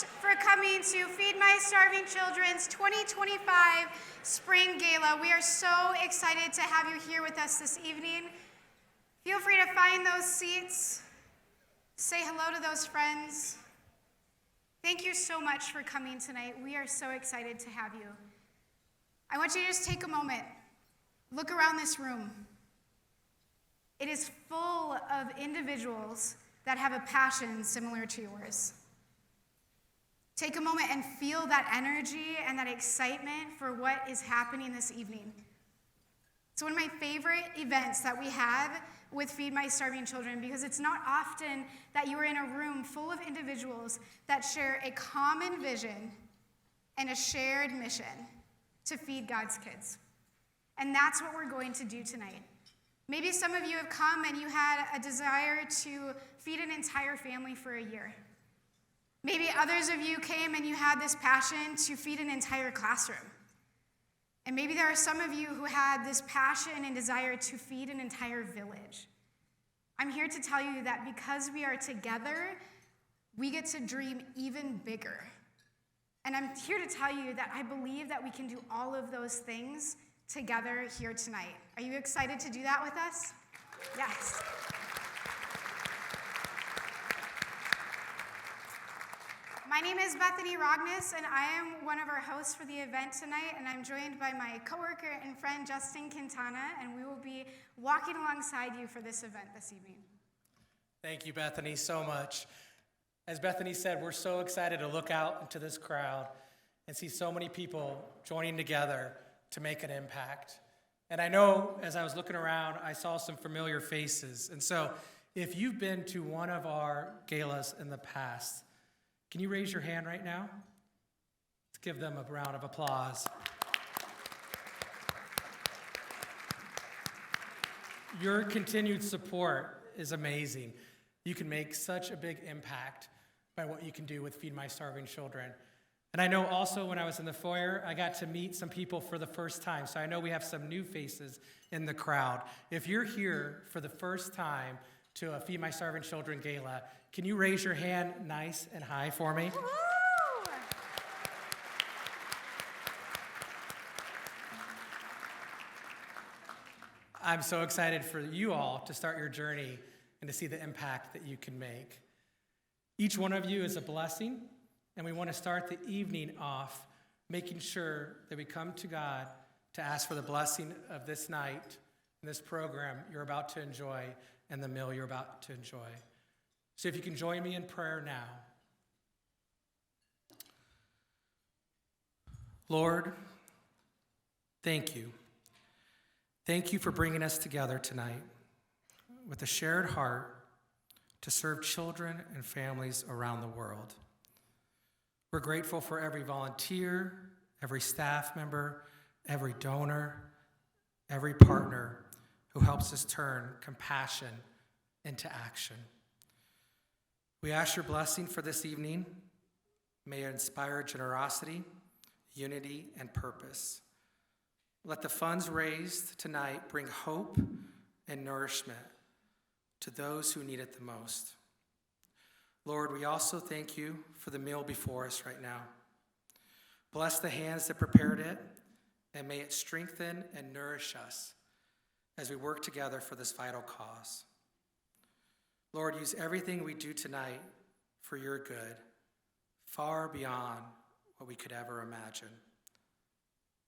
for coming to Feed My Starving Children's 2025 Spring Gala. We are so excited to have you here with us this evening. Feel free to find those seats. Say hello to those friends. Thank you so much for coming tonight. We are so excited to have you. I want you to just take a moment. Look around this room. It is full of individuals that have a passion similar to yours. Take a moment and feel that energy and that excitement for what is happening this evening. It's one of my favorite events that we have with Feed My Starving Children because it's not often that you are in a room full of individuals that share a common vision and a shared mission to feed God's kids. And that's what we're going to do tonight. Maybe some of you have come and you had a desire to feed an entire family for a year. Maybe others of you came and you had this passion to feed an entire classroom. And maybe there are some of you who had this passion and desire to feed an entire village. I'm here to tell you that because we are together, we get to dream even bigger. And I'm here to tell you that I believe that we can do all of those things together here tonight. Are you excited to do that with us? Yes. My name is Bethany Rogness, and I am one of our hosts for the event tonight, and I'm joined by my coworker and friend, Justin Quintana, and we will be walking alongside you for this event this evening. Thank you, Bethany, so much. As Bethany said, we're so excited to look out into this crowd and see so many people joining together to make an impact. And I know as I was looking around, I saw some familiar faces. And so if you've been to one of our galas in the past, can you raise your hand right now? Let's give them a round of applause. Your continued support is amazing. You can make such a big impact by what you can do with Feed My Starving Children. And I know also when I was in the foyer, I got to meet some people for the first time. So I know we have some new faces in the crowd. If you're here for the first time to a Feed My Starving Children Gala, can you raise your hand nice and high for me? Woo! I'm so excited for you all to start your journey and to see the impact that you can make. Each one of you is a blessing, and we want to start the evening off making sure that we come to God to ask for the blessing of this night and this program you're about to enjoy and the meal you're about to enjoy. So if you can join me in prayer now. Lord, thank you. Thank you for bringing us together tonight with a shared heart to serve children and families around the world. We're grateful for every volunteer, every staff member, every donor, every partner who helps us turn compassion into action. We ask your blessing for this evening. May it inspire generosity, unity, and purpose. Let the funds raised tonight bring hope and nourishment to those who need it the most. Lord, we also thank you for the meal before us right now. Bless the hands that prepared it, and may it strengthen and nourish us as we work together for this vital cause. Lord, use everything we do tonight for your good, far beyond what we could ever imagine.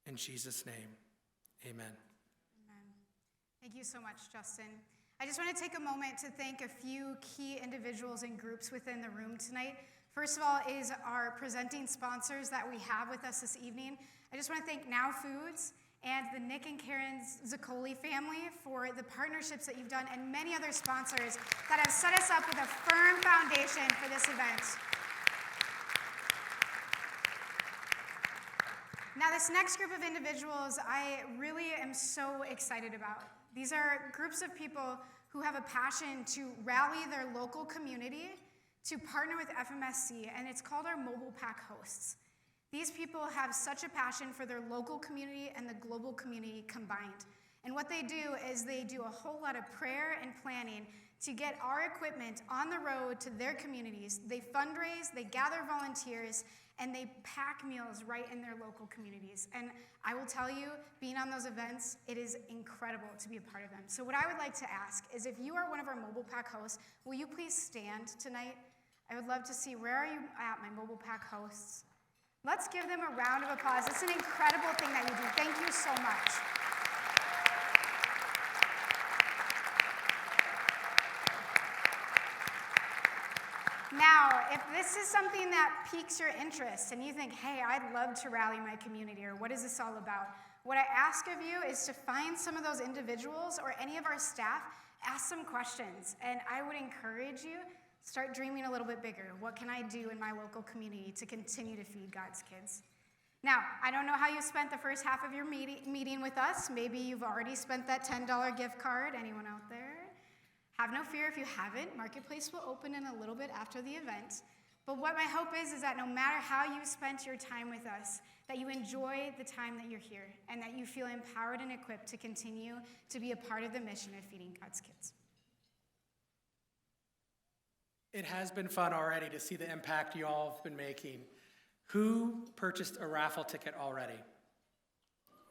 In Jesus' name, amen. Amen. Thank you so much, Justin. I just want to take a moment to thank a few key individuals and groups within the room tonight. First of all is our presenting sponsors that we have with us this evening. I just want to thank Now Foods and the Nick and Karen Zaccoli family for the partnerships that you've done, and many other sponsors that have set us up with a firm foundation for this event. Now, this next group of individuals I really am so excited about. These are groups of people who have a passion to rally their local community to partner with FMSC, and it's called our Mobile Pack Hosts. These people have such a passion for their local community and the global community combined. And what they do is they do a whole lot of prayer and planning to get our equipment on the road to their communities. They fundraise, they gather volunteers, and they pack meals right in their local communities. And I will tell you, being on those events, it is incredible to be a part of them. So what I would like to ask is, if you are one of our mobile pack hosts, will you please stand tonight? I would love to see, where are you at, my mobile pack hosts? Let's give them a round of applause. It's an incredible thing that you do. Thank you so much. Now, if this is something that piques your interest and you think, hey, I'd love to rally my community, or what is this all about? What I ask of you is to find some of those individuals or any of our staff, ask some questions, and I would encourage you, start dreaming a little bit bigger. What can I do in my local community to continue to feed God's kids? Now, I don't know how you spent the first half of your meeting with us. Maybe you've already spent that $10 gift card. Anyone out there? Have no fear if you haven't. Marketplace will open in a little bit after the event. But what my hope is that no matter how you spent your time with us, that you enjoy the time that you're here and that you feel empowered and equipped to continue to be a part of the mission of feeding God's kids. It has been fun already to see the impact you all have been making. Who purchased a raffle ticket already?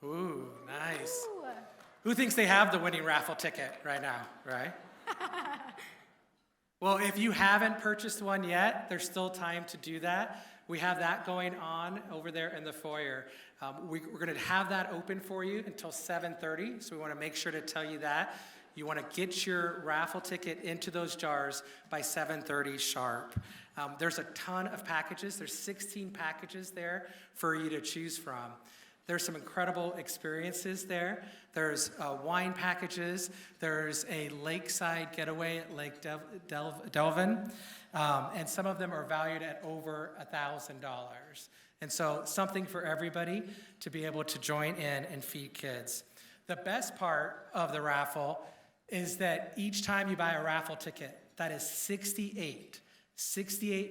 Ooh, nice. Ooh. Who thinks they have the winning raffle ticket right now, right? Well, if you haven't purchased one yet, there's still time to do that. We have that going on over there in the foyer. We're going to have that open for you until 7:30, so we want to make sure to tell you that. You want to get your raffle ticket into those jars by 7:30 sharp. There's a ton of packages. There's 16 packages there for you to choose from. There's some incredible experiences there. There's wine packages. There's a lakeside getaway at Lake Delvin. And some of them are valued at over $1,000. And so something for everybody to be able to join in and feed kids. The best part of the raffle is that each time you buy a raffle ticket, that is 68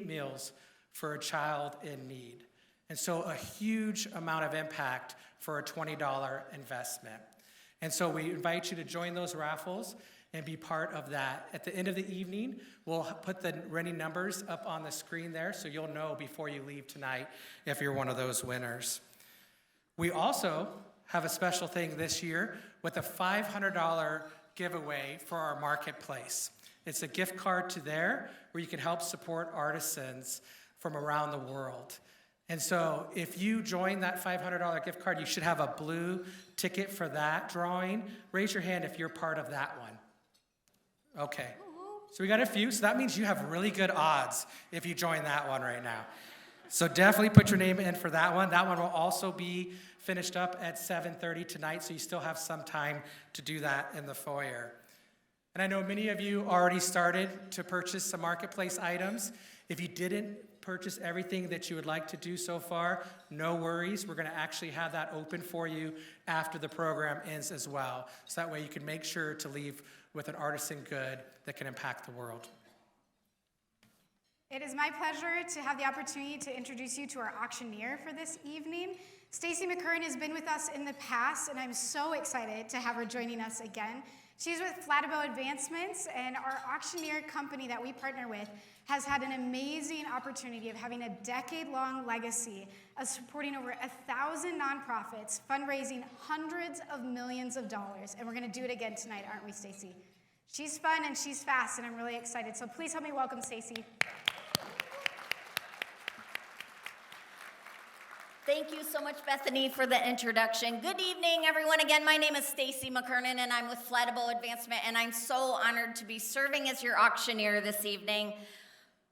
meals for a child in need. And so a huge amount of impact for a $20 investment. And so we invite you to join those raffles and be part of that. At the end of the evening, we'll put the winning numbers up on the screen there so you'll know before you leave tonight if you're one of those winners. We also have a special thing this year with a $500 giveaway for our marketplace. It's a gift card to there where you can help support artisans from around the world. And so if you join that $500 gift card, you should have a blue ticket for that drawing. Raise your hand if you're part of that one. Okay. So we got a few. So that means you have really good odds if you join that one right now. So definitely put your name in for that one. That one will also be finished up at 7:30 tonight, so you still have some time to do that in the foyer. And I know many of you already started to purchase some marketplace items. If you didn't purchase everything that you would like to do so far, no worries. We're going to actually have that open for you after the program ends as well. So that way you can make sure to leave with an artisan good that can impact the world. It is my pleasure to have the opportunity to introduce you to our auctioneer for this evening. Stacy McCurran has been with us in the past, and I'm so excited to have her joining us again. She's with Flattabo Advancements, and our auctioneer company that we partner with has had an amazing opportunity of having a decade-long legacy of supporting over 1,000 nonprofits, fundraising hundreds of millions of dollars. And we're going to do it again tonight, aren't we, Stacy? She's fun and she's fast, and I'm really excited. So please help me welcome Stacy. Thank you so much, Bethany, for the introduction. Good evening, everyone. Again, my name is Stacy McKernan, and I'm with Flattabo Advancement, and I'm so honored to be serving as your auctioneer this evening.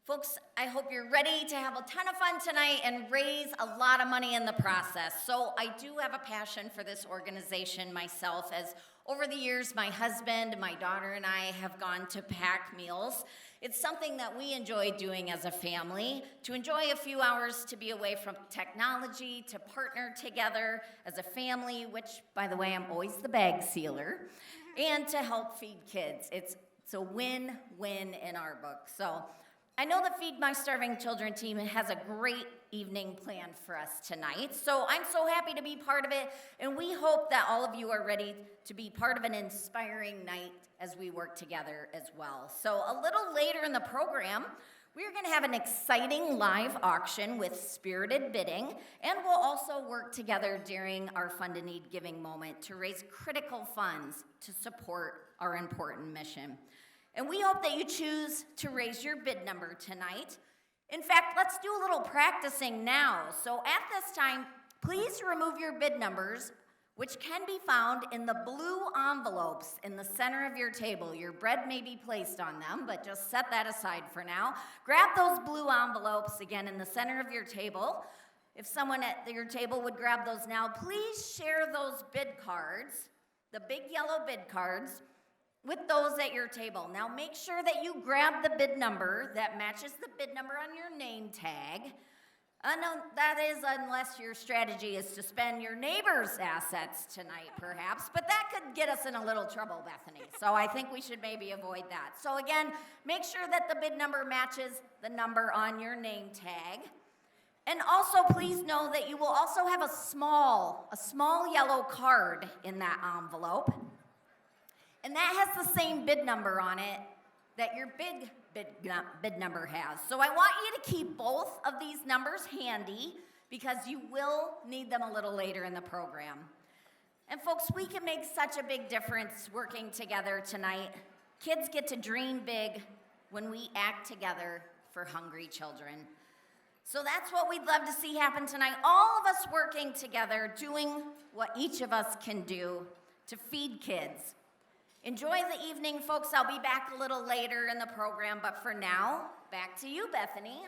Folks, I hope you're ready to have a ton of fun tonight and raise a lot of money in the process. So I do have a passion for this organization myself, as over the years, my husband, my daughter, and I have gone to pack meals. It's something that we enjoy doing as a family, to enjoy a few hours to be away from technology, to partner together as a family, which, by the way, I'm always the bag sealer, and to help feed kids. It's a win-win in our book. So I know the Feed My Starving Children team has a great evening planned for us tonight, so I'm so happy to be part of it, and we hope that all of you are ready to be part of an inspiring night as we work together as well. So a little later in the program, we're going to have an exciting live auction with spirited bidding, and we'll also work together during our Fund a Need giving moment to raise critical funds to support our important mission. And we hope that you choose to raise your bid number tonight. In fact, let's do a little practicing now. So at this time, please remove your bid numbers, which can be found in the blue envelopes in the center of your table. Your bread may be placed on them, but just set that aside for now. Grab those blue envelopes again in the center of your table. If someone at your table would grab those now, please share those bid cards, the big yellow bid cards, with those at your table. Now make sure that you grab the bid number that matches the bid number on your name tag. No, that is unless your strategy is to spend your neighbor's assets tonight, perhaps, but that could get us in a little trouble, Bethany. So I think we should maybe avoid that. So again, make sure that the bid number matches the number on your name tag. And also please know that you will also have a small yellow card in that envelope. And that has the same bid number on it that your big bid number has. So I want you to keep both of these numbers handy because you will need them a little later in the program. And folks, we can make such a big difference working together tonight. Kids get to dream big when we act together for hungry children. So that's what we'd love to see happen tonight. All of us working together, doing what each of us can do to feed kids. Enjoy the evening, folks. I'll be back a little later in the program, but for now, back to you, Bethany.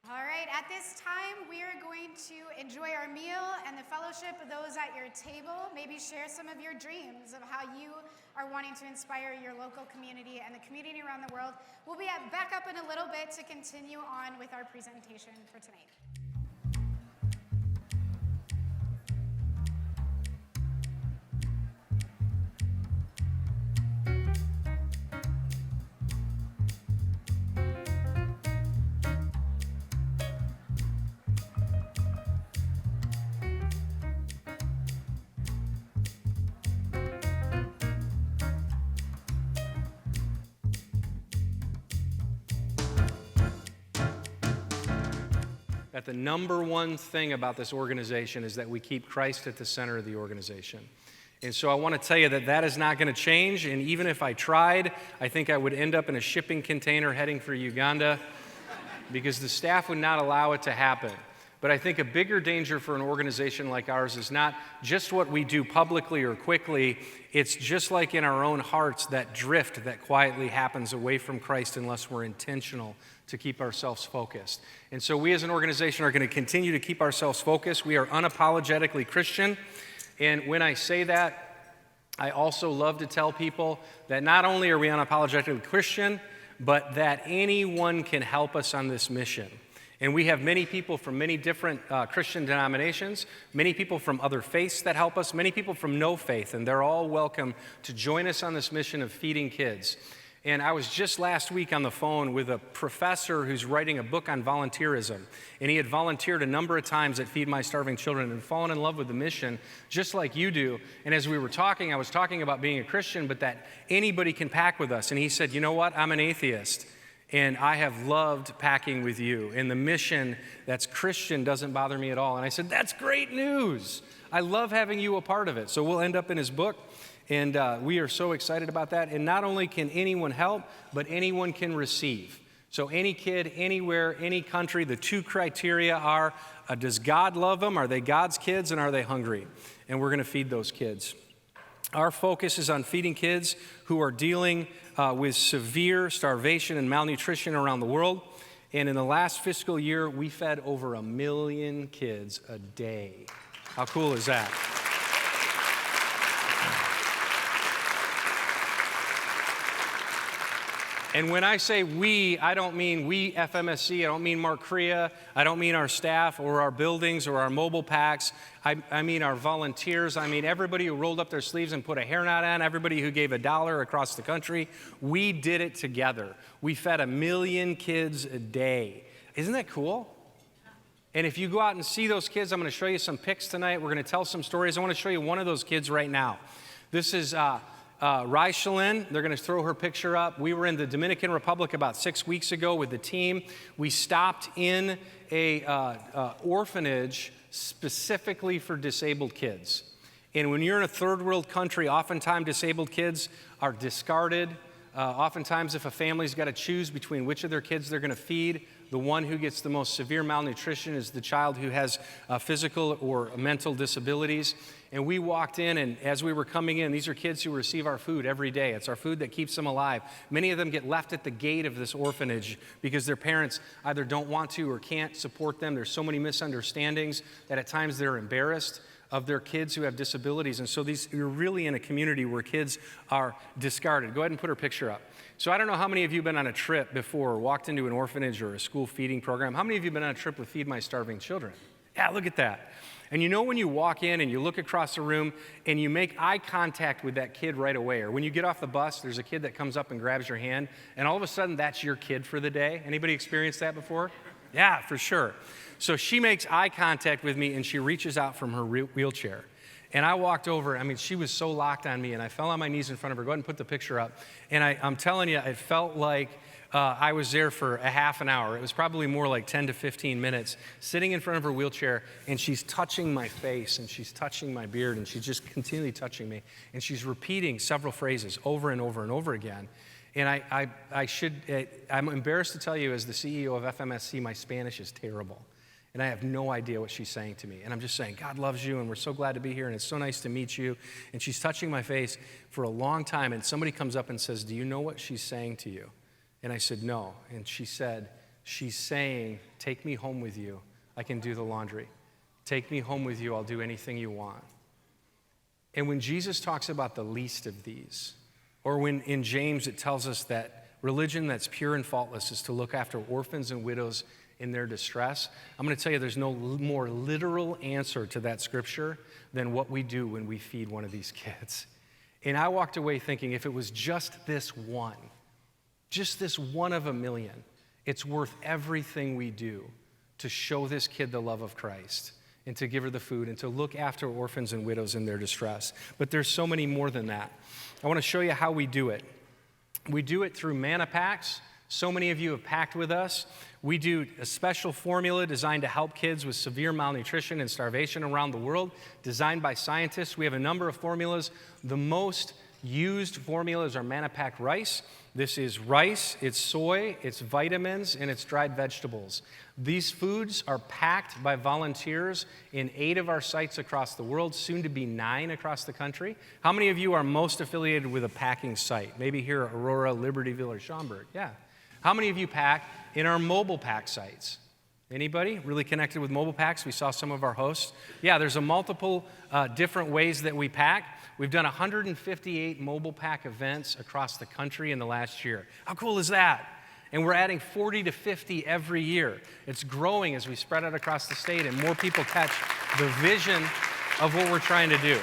All right, at this time, we are going to enjoy our meal and the fellowship of those at your table. Maybe share some of your dreams of how you are wanting to inspire your local community and the community around the world. We'll be back up in a little bit to continue on with our presentation for tonight. That the number one thing about this organization is that we keep Christ at the center of the organization. And so I want to tell you that that is not going to change, and even if I tried, I think I would end up in a shipping container heading for Uganda because the staff would not allow it to happen. But I think a bigger danger for an organization like ours is not just what we do publicly or quickly, it's just like in our own hearts, that drift that quietly happens away from Christ unless we're intentional to keep ourselves focused. And so we as an organization are going to continue to keep ourselves focused. We are unapologetically Christian. And when I say that, I also love to tell people that not only are we unapologetically Christian, but that anyone can help us on this mission. And we have many people from many different Christian denominations, many people from other faiths that help us, many people from no faith, and they're all welcome to join us on this mission of feeding kids. And I was just last week on the phone with a professor who's writing a book on volunteerism. And he had volunteered a number of times at Feed My Starving Children and fallen in love with the mission, just like you do. And as we were talking, I was talking about being a Christian, but that anybody can pack with us. And he said, you know what, I'm an atheist. And I have loved packing with you. And the mission that's Christian doesn't bother me at all. And I said, that's great news. I love having you a part of it. So we'll end up in his book. And we are so excited about that. And not only can anyone help, but anyone can receive. So any kid, anywhere, any country, the two criteria are, does God love them? Are they God's kids? And are they hungry? And we're going to feed those kids. Our focus is on feeding kids who are dealing with severe starvation and malnutrition around the world. And in the last fiscal year, we fed over 1 million kids a day. How cool is that? And when I say we, I don't mean we FMSC, I don't mean Mark Crea, I don't mean our staff or our buildings or our mobile packs. I mean our volunteers. I mean everybody who rolled up their sleeves and put a hairnet on, everybody who gave $1 across the country. We did it together. We fed 1 million kids a day. Isn't that cool? And if you go out and see those kids, I'm going to show you some pics tonight. We're going to tell some stories. I want to show you one of those kids right now. This is Raishalyn. They're going to throw her picture up. We were in the Dominican Republic about 6 weeks ago with the team. We stopped in a orphanage specifically for disabled kids. And when you're in a third world country, oftentimes disabled kids are discarded. Oftentimes, if a family's got to choose between which of their kids they're going to feed, the one who gets the most severe malnutrition is the child who has physical or mental disabilities. And we walked in, and as we were coming in, these are kids who receive our food every day. It's our food that keeps them alive. Many of them get left at the gate of this orphanage because their parents either don't want to or can't support them. There's so many misunderstandings that at times they're embarrassed of their kids who have disabilities. And so you're really in a community where kids are discarded. Go ahead and put her picture up. So I don't know how many of you have been on a trip before or walked into an orphanage or a school feeding program. How many of you have been on a trip with Feed My Starving Children? Yeah, look at that. And you know when you walk in and you look across the room and you make eye contact with that kid right away, or when you get off the bus, there's a kid that comes up and grabs your hand, and all of a sudden that's your kid for the day. Anybody experienced that before? Yeah, for sure. So she makes eye contact with me and she reaches out from her wheelchair. And I walked over, I mean, she was so locked on me, and I fell on my knees in front of her. Go ahead and put the picture up. And I'm telling you, it felt like I was there for a half an hour. It was probably more like 10 to 15 minutes, sitting in front of her wheelchair, and she's touching my face, and she's touching my beard, and she's just continually touching me. And she's repeating several phrases over and over and over again. And I'm embarrassed to tell you, as the CEO of FMSC, my Spanish is terrible. And I have no idea what she's saying to me. And I'm just saying, God loves you, and we're so glad to be here, and it's so nice to meet you. And she's touching my face for a long time, and somebody comes up and says, do you know what she's saying to you? And I said, no. And she said, she's saying, take me home with you. I can do the laundry. Take me home with you. I'll do anything you want. And when Jesus talks about the least of these, or when in James it tells us that religion that's pure and faultless is to look after orphans and widows in their distress, I'm going to tell you there's no more literal answer to that scripture than what we do when we feed one of these kids. And I walked away thinking, if it was just this one of 1 million, it's worth everything we do to show this kid the love of Christ and to give her the food and to look after orphans and widows in their distress. But there's so many more than that. I want to show you how we do it. We do it through manna packs. So many of you have packed with us. We do a special formula designed to help kids with severe malnutrition and starvation around the world, designed by scientists. We have a number of formulas. The most used formulas are manna pack rice. This is rice, it's soy, it's vitamins, and it's dried vegetables. These foods are packed by volunteers in 8 of our sites across the world, soon to be 9 across the country. How many of you are most affiliated with a packing site? Maybe here at Aurora, Libertyville, or Schaumburg. Yeah. How many of you pack in our mobile pack sites? Anybody really connected with mobile packs? We saw some of our hosts. Yeah, there's a multiple different ways that we pack. We've done 158 mobile pack events across the country in the last year. How cool is that? And we're adding 40 to 50 every year. It's growing as we spread out across the state and more people catch the vision of what we're trying to do.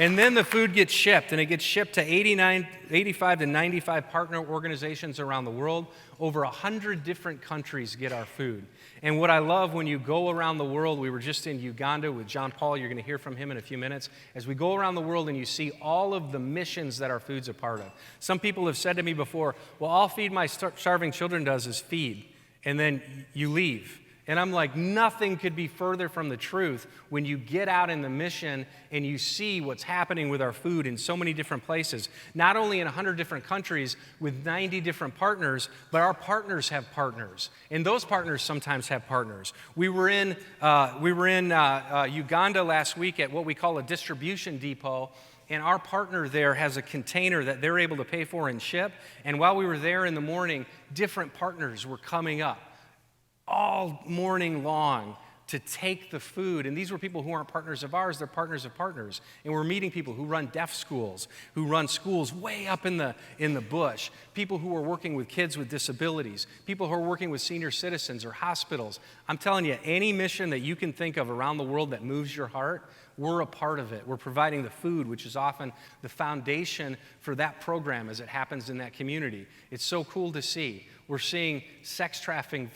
And then the food gets shipped, and it gets shipped to 85 to 95 partner organizations around the world. Over 100 different countries get our food. And what I love when you go around the world, we were just in Uganda with John Paul. You're going to hear from him in a few minutes. As we go around the world and you see all of the missions that our food's a part of. Some people have said to me before, well, all Feed My Starving Children does is feed, and then you leave. And I'm like, nothing could be further from the truth when you get out in the mission and you see what's happening with our food in so many different places. Not only in 100 different countries with 90 different partners, but our partners have partners. And those partners sometimes have partners. We were in Uganda last week at what we call a distribution depot. And our partner there has a container that they're able to pay for and ship. And while we were there in the morning, different partners were coming up all morning long, to take the food. And these were people who aren't partners of ours, they're partners of partners. And we're meeting people who run deaf schools, who run schools way up in the bush, people who are working with kids with disabilities, people who are working with senior citizens or hospitals. I'm telling you, any mission that you can think of around the world that moves your heart, we're a part of it. We're providing the food, which is often the foundation for that program as it happens in that community. It's so cool to see. We're seeing sex trafficking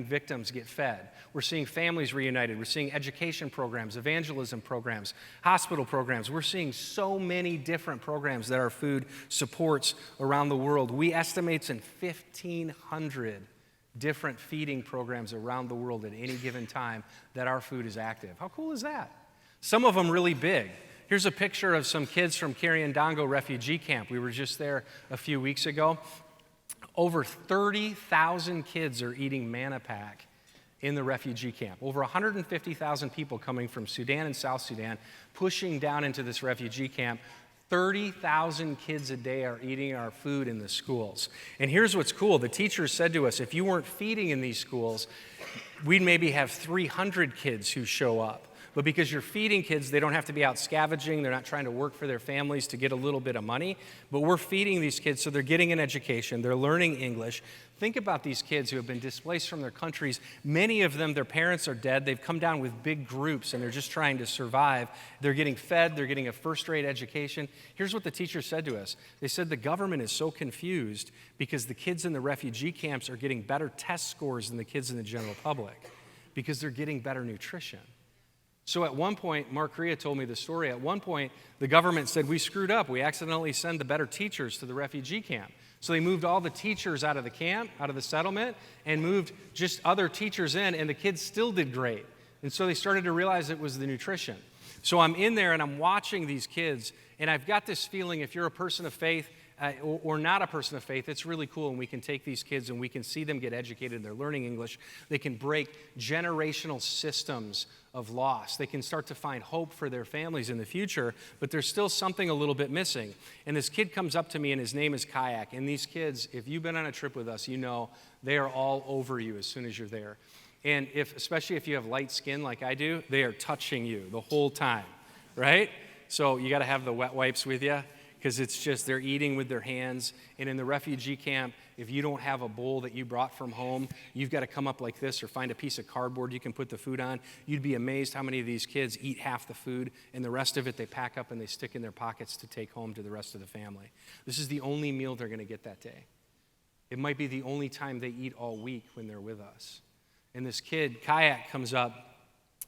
victims get fed. We're seeing families reunited. We're seeing education programs, evangelism programs, hospital programs. We're seeing so many different programs that our food supports around the world. We estimate it's in 1,500 different feeding programs around the world at any given time that our food is active. How cool is that? Some of them really big. Here's a picture of some kids from Kiryandongo refugee camp. We were just there a few weeks ago. Over 30,000 kids are eating manna pack in the refugee camp. Over 150,000 people coming from Sudan and South Sudan pushing down into this refugee camp. 30,000 kids a day are eating our food in the schools. And here's what's cool. The teachers said to us, if you weren't feeding in these schools, we'd maybe have 300 kids who show up. But because you're feeding kids, they don't have to be out scavenging. They're not trying to work for their families to get a little bit of money. But we're feeding these kids so they're getting an education. They're learning English. Think about these kids who have been displaced from their countries. Many of them, their parents are dead. They've come down with big groups, and they're just trying to survive. They're getting fed. They're getting a first-rate education. Here's what the teacher said to us. They said the government is so confused because the kids in the refugee camps are getting better test scores than the kids in the general public because they're getting better nutrition. So at one point, Mark Ria told me the story, at one point, the government said, we screwed up. We accidentally sent the better teachers to the refugee camp. So they moved all the teachers out of the camp, out of the settlement, and moved just other teachers in, and the kids still did great. And so they started to realize it was the nutrition. So I'm in there, and I'm watching these kids, and I've got this feeling if you're a person of faith, or not a person of faith, it's really cool, and we can take these kids and we can see them get educated and they're learning English. They can break generational systems of loss. They can start to find hope for their families in the future, but there's still something a little bit missing. And this kid comes up to me, and his name is Kayak. And these kids, if you've been on a trip with us, you know they are all over you as soon as you're there. And especially if you have light skin like I do, they are touching you the whole time, right? So you got to have the wet wipes with you, because it's just they're eating with their hands. And in the refugee camp, if you don't have a bowl that you brought from home, you've got to come up like this or find a piece of cardboard you can put the food on. You'd be amazed how many of these kids eat half the food, and the rest of it they pack up and they stick in their pockets to take home to the rest of the family. This is the only meal they're going to get that day. It might be the only time they eat all week when they're with us. And this kid, Kayak, comes up,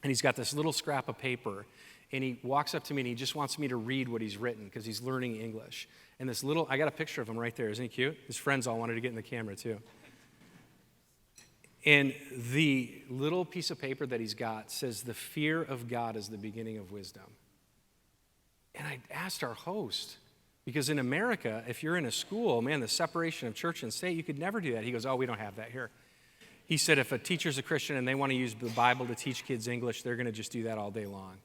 and he's got this little scrap of paper. And he walks up to me, and he just wants me to read what he's written because he's learning English. And this little, I got a picture of him right there. Isn't he cute? His friends all wanted to get in the camera too. And the little piece of paper that he's got says, the fear of God is the beginning of wisdom. And I asked our host, because in America, if you're in a school, man, the separation of church and state, you could never do that. He goes, oh, we don't have that here. He said if a teacher's a Christian and they want to use the Bible to teach kids English, they're going to just do that all day long.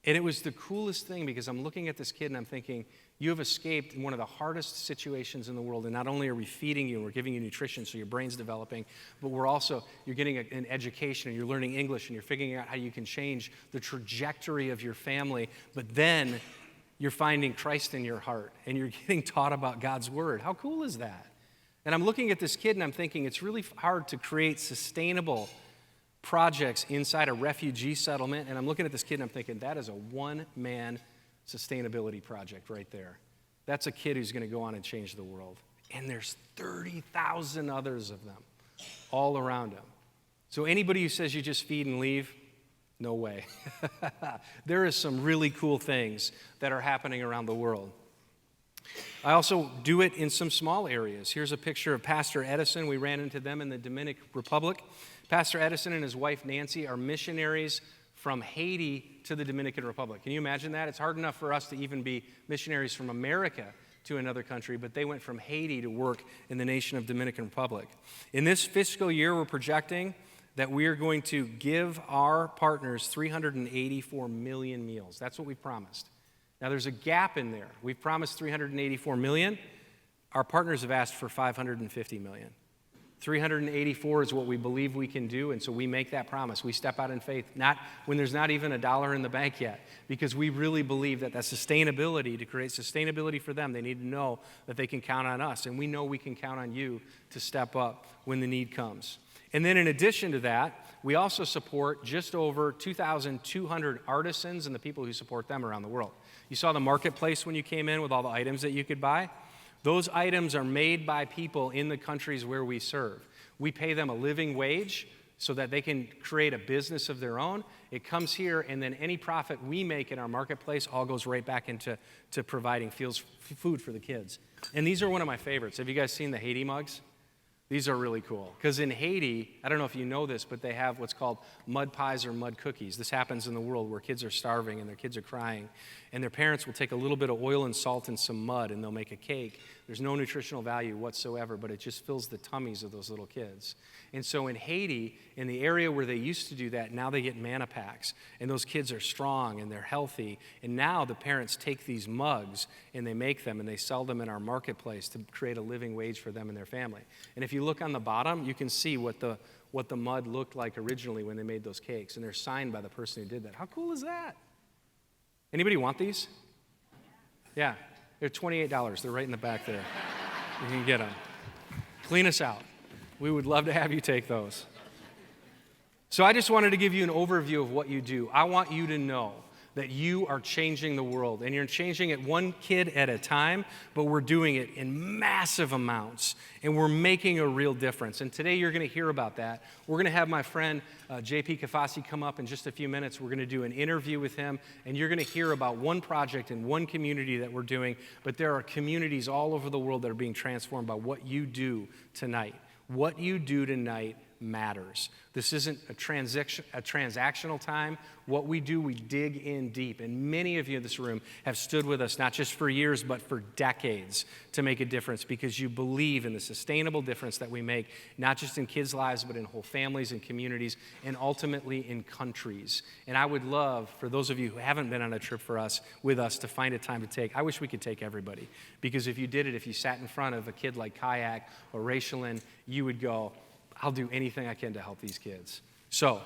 And it was the coolest thing because I'm looking at this kid and I'm thinking, you have escaped one of the hardest situations in the world. And not only are we feeding you and we're giving you nutrition so your brain's developing, but you're getting an education and you're learning English and you're figuring out how you can change the trajectory of your family. But then you're finding Christ in your heart and you're getting taught about God's word. How cool is that? And I'm looking at this kid and I'm thinking, it's really hard to create sustainable projects inside a refugee settlement, and I'm looking at this kid and I'm thinking, that is a one-man sustainability project right there. That's a kid who's going to go on and change the world. And there's 30,000 others of them all around him. So anybody who says you just feed and leave, no way. There is some really cool things that are happening around the world. I also do it in some small areas. Here's a picture of Pastor Edison. We ran into them in the Dominican Republic. Pastor Edison and his wife Nancy are missionaries from Haiti to the Dominican Republic. Can you imagine that? It's hard enough for us to even be missionaries from America to another country, but they went from Haiti to work in the nation of Dominican Republic. In this fiscal year, we're projecting that we are going to give our partners 384 million meals. That's what we promised. Now, there's a gap in there. We've promised 384 million. Our partners have asked for 550 million. 384 is what we believe we can do, and so we make that promise. We step out in faith, not when there's not even $1 in the bank yet, because we really believe that sustainability, to create sustainability for them, they need to know that they can count on us, and we know we can count on you to step up when the need comes. And then in addition to that, we also support just over 2,200 artisans and the people who support them around the world. You saw the marketplace when you came in with all the items that you could buy. Those items are made by people in the countries where we serve. We pay them a living wage so that they can create a business of their own. It comes here, and then any profit we make in our marketplace all goes right back into providing food for the kids. And these are one of my favorites. Have you guys seen the Haiti mugs? These are really cool, because in Haiti, I don't know if you know this, but they have what's called mud pies or mud cookies. This happens in the world where kids are starving and their kids are crying, and their parents will take a little bit of oil and salt and some mud, and they'll make a cake. There's no nutritional value whatsoever, but it just fills the tummies of those little kids. And so in Haiti, in the area where they used to do that, now they get manna packs, and those kids are strong and they're healthy, and now the parents take these mugs and they make them and they sell them in our marketplace to create a living wage for them and their family. And if you look on the bottom, you can see what the mud looked like originally when they made those cakes, and they're signed by the person who did that. How cool is that? Anybody want these? Yeah, they're $28. They're right in the back there. You can get them. Clean us out. We would love to have you take those. So I just wanted to give you an overview of what you do. I want you to know that you are changing the world, and you're changing it one kid at a time, but we're doing it in massive amounts, and we're making a real difference. And today you're going to hear about that. We're going to have my friend JP Kafasi come up in just a few minutes. We're going to do an interview with him, and you're going to hear about one project in one community that we're doing, but there are communities all over the world that are being transformed by what you do tonight. What you do tonight matters. This isn't a transactional time. What we do, we dig in deep. And many of you in this room have stood with us, not just for years, but for decades, to make a difference, because you believe in the sustainable difference that we make, not just in kids' lives, but in whole families and communities, and ultimately in countries. And I would love, for those of you who haven't been on a trip with us, to find a time to take. I wish we could take everybody, because if you did it, if you sat in front of a kid like Kayak or Rachelyn, you would go, I'll do anything I can to help these kids. So,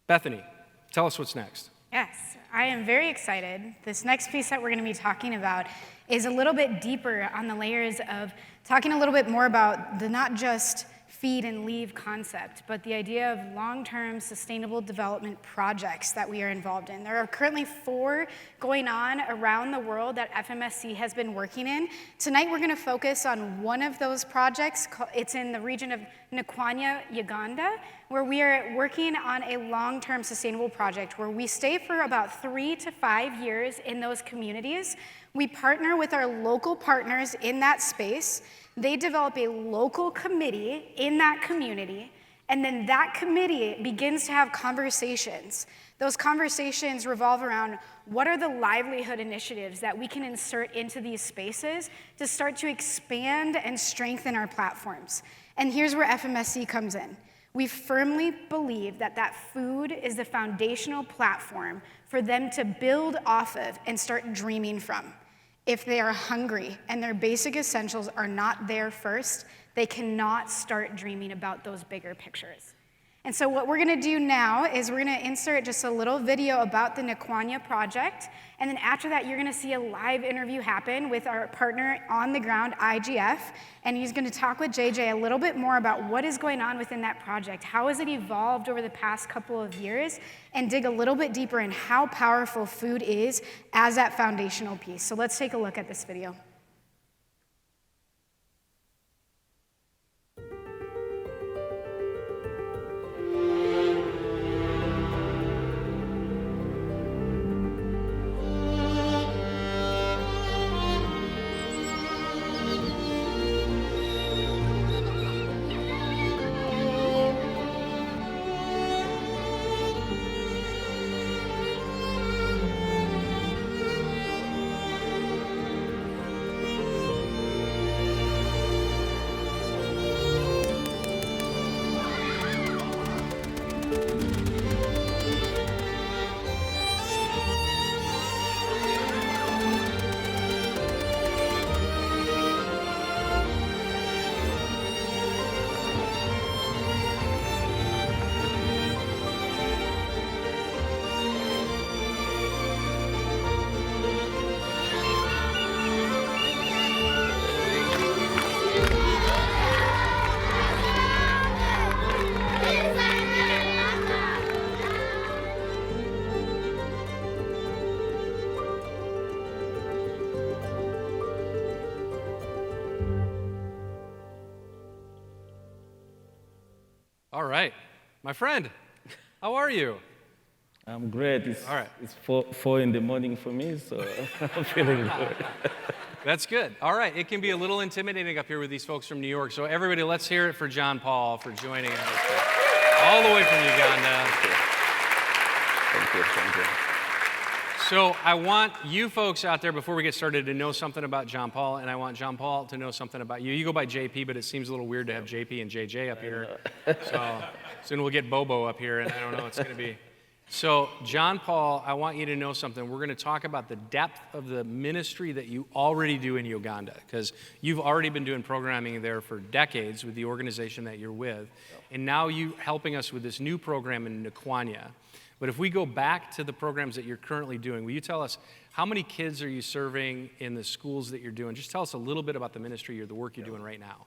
Bethany, tell us what's next. Yes, I am very excited. This next piece that we're going to be talking about is a little bit deeper on the layers of talking a little bit more about the not just feed and leave concept, but the idea of long-term sustainable development projects that we are involved in. There are currently 4 going on around the world that FMSC has been working in. Tonight we're going to focus on one of those projects. It's in the region of Nkwanya, Uganda, where we are working on a long-term sustainable project where we stay for about 3 to 5 years in those communities. We partner with our local partners in that space. They develop a local committee in that community, and then that committee begins to have conversations. Those conversations revolve around what are the livelihood initiatives that we can insert into these spaces to start to expand and strengthen our platforms. And here's where FMSC comes in. We firmly believe that food is the foundational platform for them to build off of and start dreaming from. If they are hungry and their basic essentials are not there first, they cannot start dreaming about those bigger pictures. And so what we're going to do now is we're going to insert just a little video about the Nkwanya project, and then after that you're going to see a live interview happen with our partner on the ground, IGF, and he's going to talk with JJ a little bit more about what is going on within that project, how has it evolved over the past couple of years, and dig a little bit deeper in how powerful food is as that foundational piece. So let's take a look at this video. All right. My friend, how are you? I'm great. All right. It's 4 in the morning for me, so I'm feeling good. That's good. All right. It can be a little intimidating up here with these folks from New York. So everybody, let's hear it for John Paul for joining us all the way from Uganda. Thank you. So I want you folks out there, before we get started, to know something about John Paul, and I want John Paul to know something about you. You go by JP, but it seems a little weird to have JP and JJ up here. So soon we'll get Bobo up here, and I don't know what it's going to be. So, John Paul, I want you to know something. We're going to talk about the depth of the ministry that you already do in Uganda, because you've already been doing programming there for decades with the organization that you're with, and now you helping us with this new program in Nkwanya. But if we go back to the programs that you're currently doing, will you tell us how many kids are you serving in the schools that you're doing? Just tell us a little bit about the ministry or the work you're doing right now.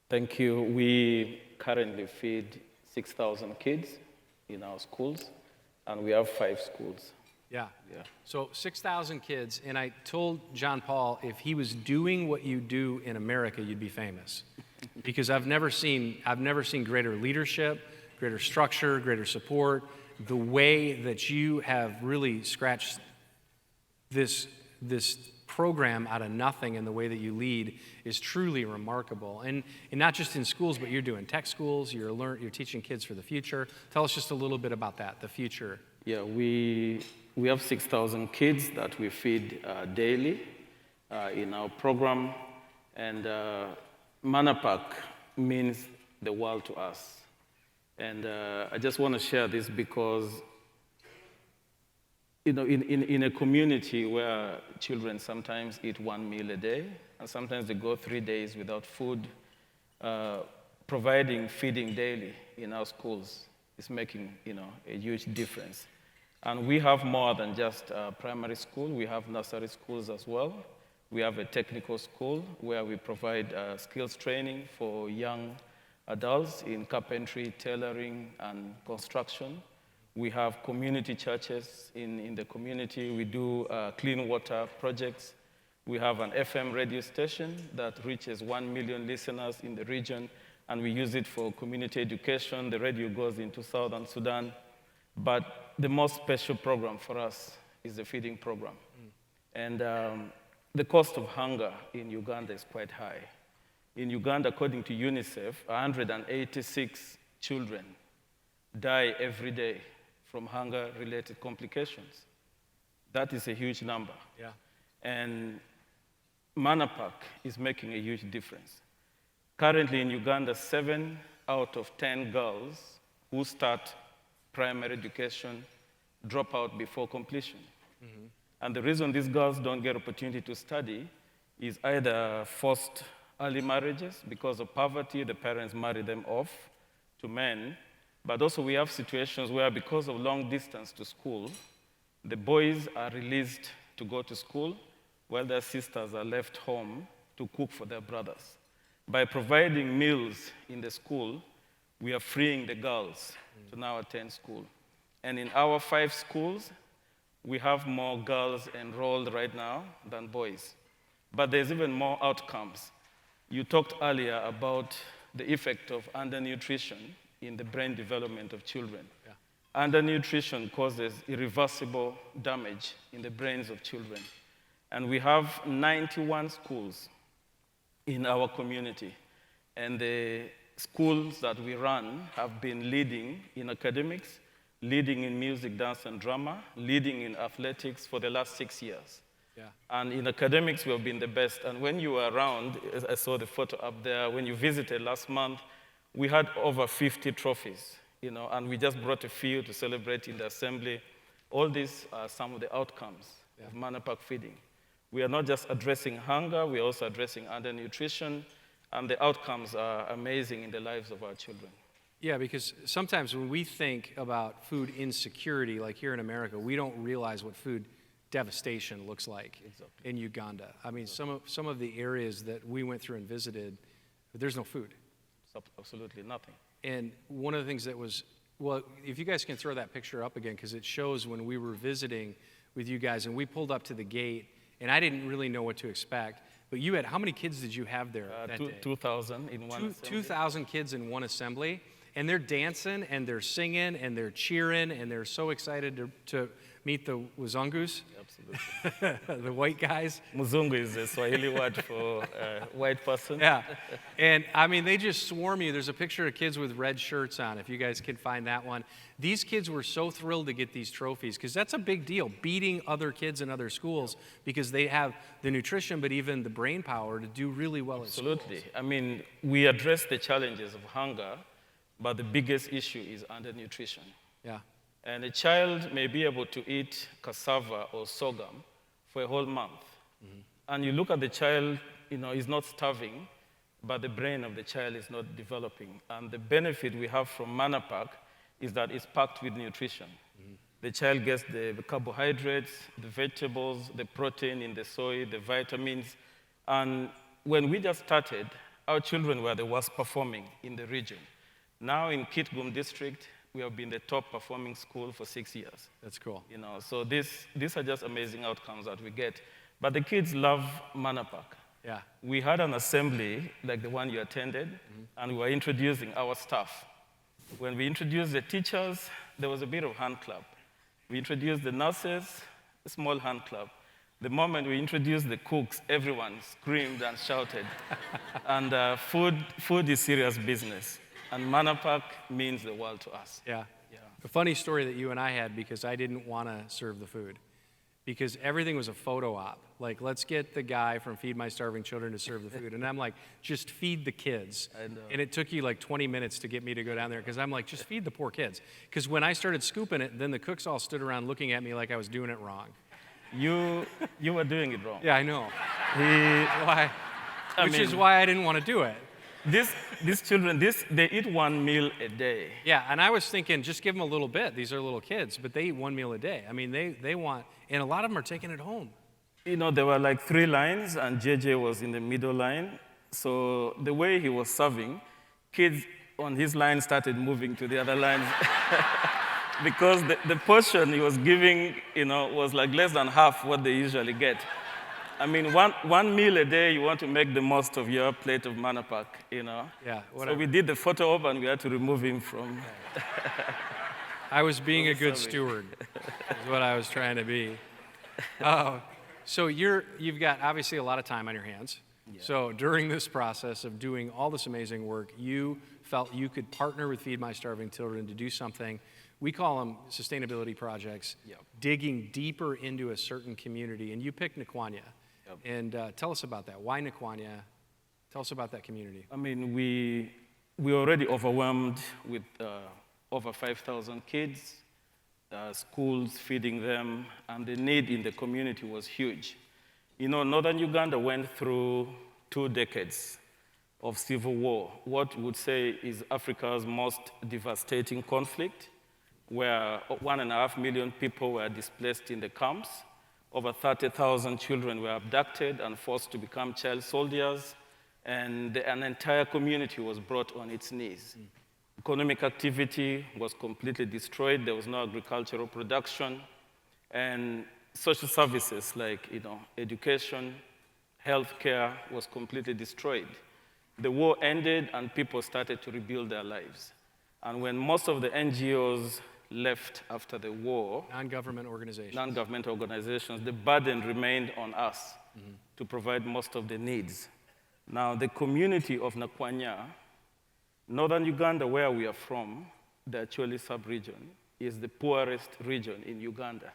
Thank you. We currently feed 6,000 kids in our schools, and we have 5 schools. Yeah. So 6,000 kids, and I told John Paul if he was doing what you do in America, you'd be famous, because I've never seen greater leadership, greater structure, greater support. The way that you have really scratched this program out of nothing, and the way that you lead is truly remarkable. And not just in schools, but you're doing tech schools. You're teaching kids for the future. Tell us just a little bit about that, the future. Yeah, we have 6,000 kids that we feed daily in our program, and Manapak means the world to us. And I just want to share this because, in a community where children sometimes eat 1 meal a day, and sometimes they go 3 days without food, providing feeding daily in our schools is making, a huge difference. And we have more than just primary school. We have nursery schools as well. We have a technical school where we provide skills training for young adults in carpentry, tailoring, and construction. We have community churches in the community. We do clean water projects. We have an FM radio station that reaches 1 million listeners in the region, and we use it for community education. The radio goes into Southern Sudan. But the most special program for us is the feeding program. And the cost of hunger in Uganda is quite high. In Uganda, according to UNICEF, 186 children die every day from hunger-related complications. That is a huge number. Yeah. And Manapak is making a huge difference. Currently in Uganda, 7 out of 10 girls who start primary education drop out before completion. Mm-hmm. And the reason these girls don't get opportunity to study is either forced early marriages because of poverty, the parents marry them off to men, but also we have situations where because of long distance to school, the boys are released to go to school while their sisters are left home to cook for their brothers. By providing meals in the school, we are freeing the girls to now attend school. And in our 5 schools, we have more girls enrolled right now than boys. But there's even more outcomes. You talked earlier about the effect of undernutrition in the brain development of children. Yeah. Undernutrition causes irreversible damage in the brains of children. And we have 91 schools in our community. And the schools that we run have been leading in academics, leading in music, dance, and drama, leading in athletics for the last 6 years. Yeah. And in academics, we have been the best. And when you were around, I saw the photo up there, when you visited last month, we had over 50 trophies, and we just brought a few to celebrate in the assembly. All these are some of the outcomes of Manapak feeding. We are not just addressing hunger, we are also addressing undernutrition, and the outcomes are amazing in the lives of our children. Yeah, because sometimes when we think about food insecurity, like here in America, we don't realize what food devastation looks like in Uganda. I mean, some of the areas that we went through and visited, there's no food. Absolutely nothing. And one of the things that was, well, if you guys can throw that picture up again, because it shows when we were visiting with you guys, and we pulled up to the gate, and I didn't really know what to expect. But you had, how many kids did you have there that day? 2,000 in one assembly. 2,000 kids in one assembly. and they're dancing and they're singing and they're cheering and they're so excited to meet the Wazungus, Absolutely. the white guys. Muzungu is a Swahili word for white person. Yeah, and I mean, they just swarm you. There's a picture of kids with red shirts on, if you guys can find that one. These kids were so thrilled to get these trophies, because that's a big deal, beating other kids in other schools, because they have the nutrition, but even the brain power to do really well at school. Absolutely. I mean, we address the challenges of hunger, but the biggest issue is undernutrition. Yeah, And a child may be able to eat cassava or sorghum for a whole month. And you look at the child, he's not starving, but the brain of the child is not developing. And the benefit we have from Mana Pack is that it's packed with nutrition. The child gets the carbohydrates, the vegetables, the protein in the soy, the vitamins. And when we just started, our children were the worst performing in the region. Now in Kitgum district, we have been the top performing school for 6 years. that's cool. So these are just amazing outcomes that we get. But the kids love Mana Pack. Yeah, We had an assembly like the one you attended, and we were introducing our staff. When we introduced the teachers, there was a bit of hand clap. We introduced the nurses, a small hand clap. The moment we introduced the cooks, everyone screamed and shouted. And food is serious business. And Mana Pack means the world to us. yeah. A funny story that you and I had, because I didn't want to serve the food, because everything was a photo op. Like, let's get the guy from Feed My Starving Children to serve the food. And I'm like, just feed the kids. I know. And it took you like 20 minutes to get me to go down there, because I'm like, just feed the poor kids. Because when I started scooping it, then the cooks all stood around looking at me like I was doing it wrong. You were doing it wrong. Yeah, I know. I Which is mean- why I didn't want to do it. These children, they eat one meal a day. Yeah, and I was thinking, just give them a little bit. These are little kids, but they eat one meal a day. I mean, they want, and a lot of them are taking it home. There were like 3 lines, and JJ was in the middle line. So the way he was serving, kids on his line started moving to the other lines. Because the portion he was giving, was like less than half what they usually get. I mean, one meal a day, you want to make the most of your plate of Mana Pack, Yeah, So whatever. we did the photo op, and we had to remove him from. I was being a good sorry. steward, is what I was trying to be. So you've got obviously a lot of time on your hands. Yeah. So during this process of doing all this amazing work, you felt you could partner with Feed My Starving Children to do something. We call them sustainability projects, digging deeper into a certain community. And you picked Nkwanya. And tell us about that. Why Nkwanya? Tell us about that community. I mean, we already overwhelmed with over 5,000 kids, schools feeding them, and the need in the community was huge. Northern Uganda went through 2 decades of civil war, what we would say is Africa's most devastating conflict, where 1.5 million people were displaced in the camps. Over 30,000 children were abducted and forced to become child soldiers, and an entire community was brought on its knees. Economic activity was completely destroyed. There was no agricultural production, and social services like education, healthcare was completely destroyed. The war ended, and people started to rebuild their lives. And when most of the NGOs left after the war, Non-government organizations. non-government organizations, the burden remained on us to provide most of the needs. Now, the community of Nkwanya, northern Uganda, where we are from, the Acholi sub-region, is the poorest region in Uganda,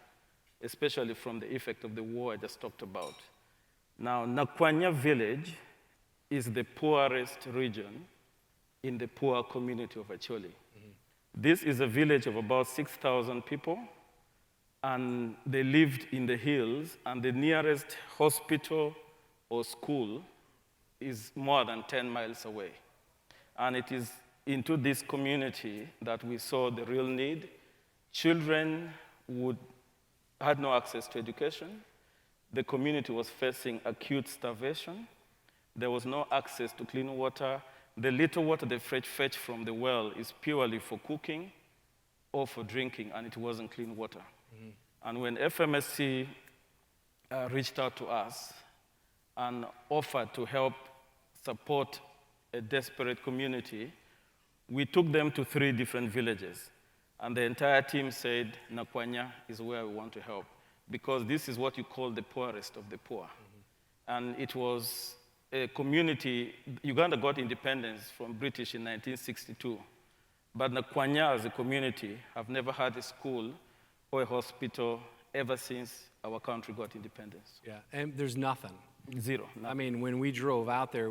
especially from the effect of the war I just talked about. Now, Nkwanya village is the poorest region in the poor community of Acholi. This is a village of about 6,000 people, and they lived in the hills, and the nearest hospital or school is more than 10 miles away. And it is into this community that we saw the real need. Children had no access to education. The community was facing acute starvation. There was no access to clean water. The little water they fetch from the well is purely for cooking or for drinking, and it wasn't clean water. And when FMSC reached out to us and offered to help support a desperate community, We took them to 3 different villages, and the entire team said, Nakwanya is where we want to help, because this is what you call the poorest of the poor. And it was a community. Uganda got independence from British in 1962, but Nakwanya as a community have never had a school or a hospital ever since our country got independence. Yeah, and there's nothing. Zero. I mean, when we drove out there,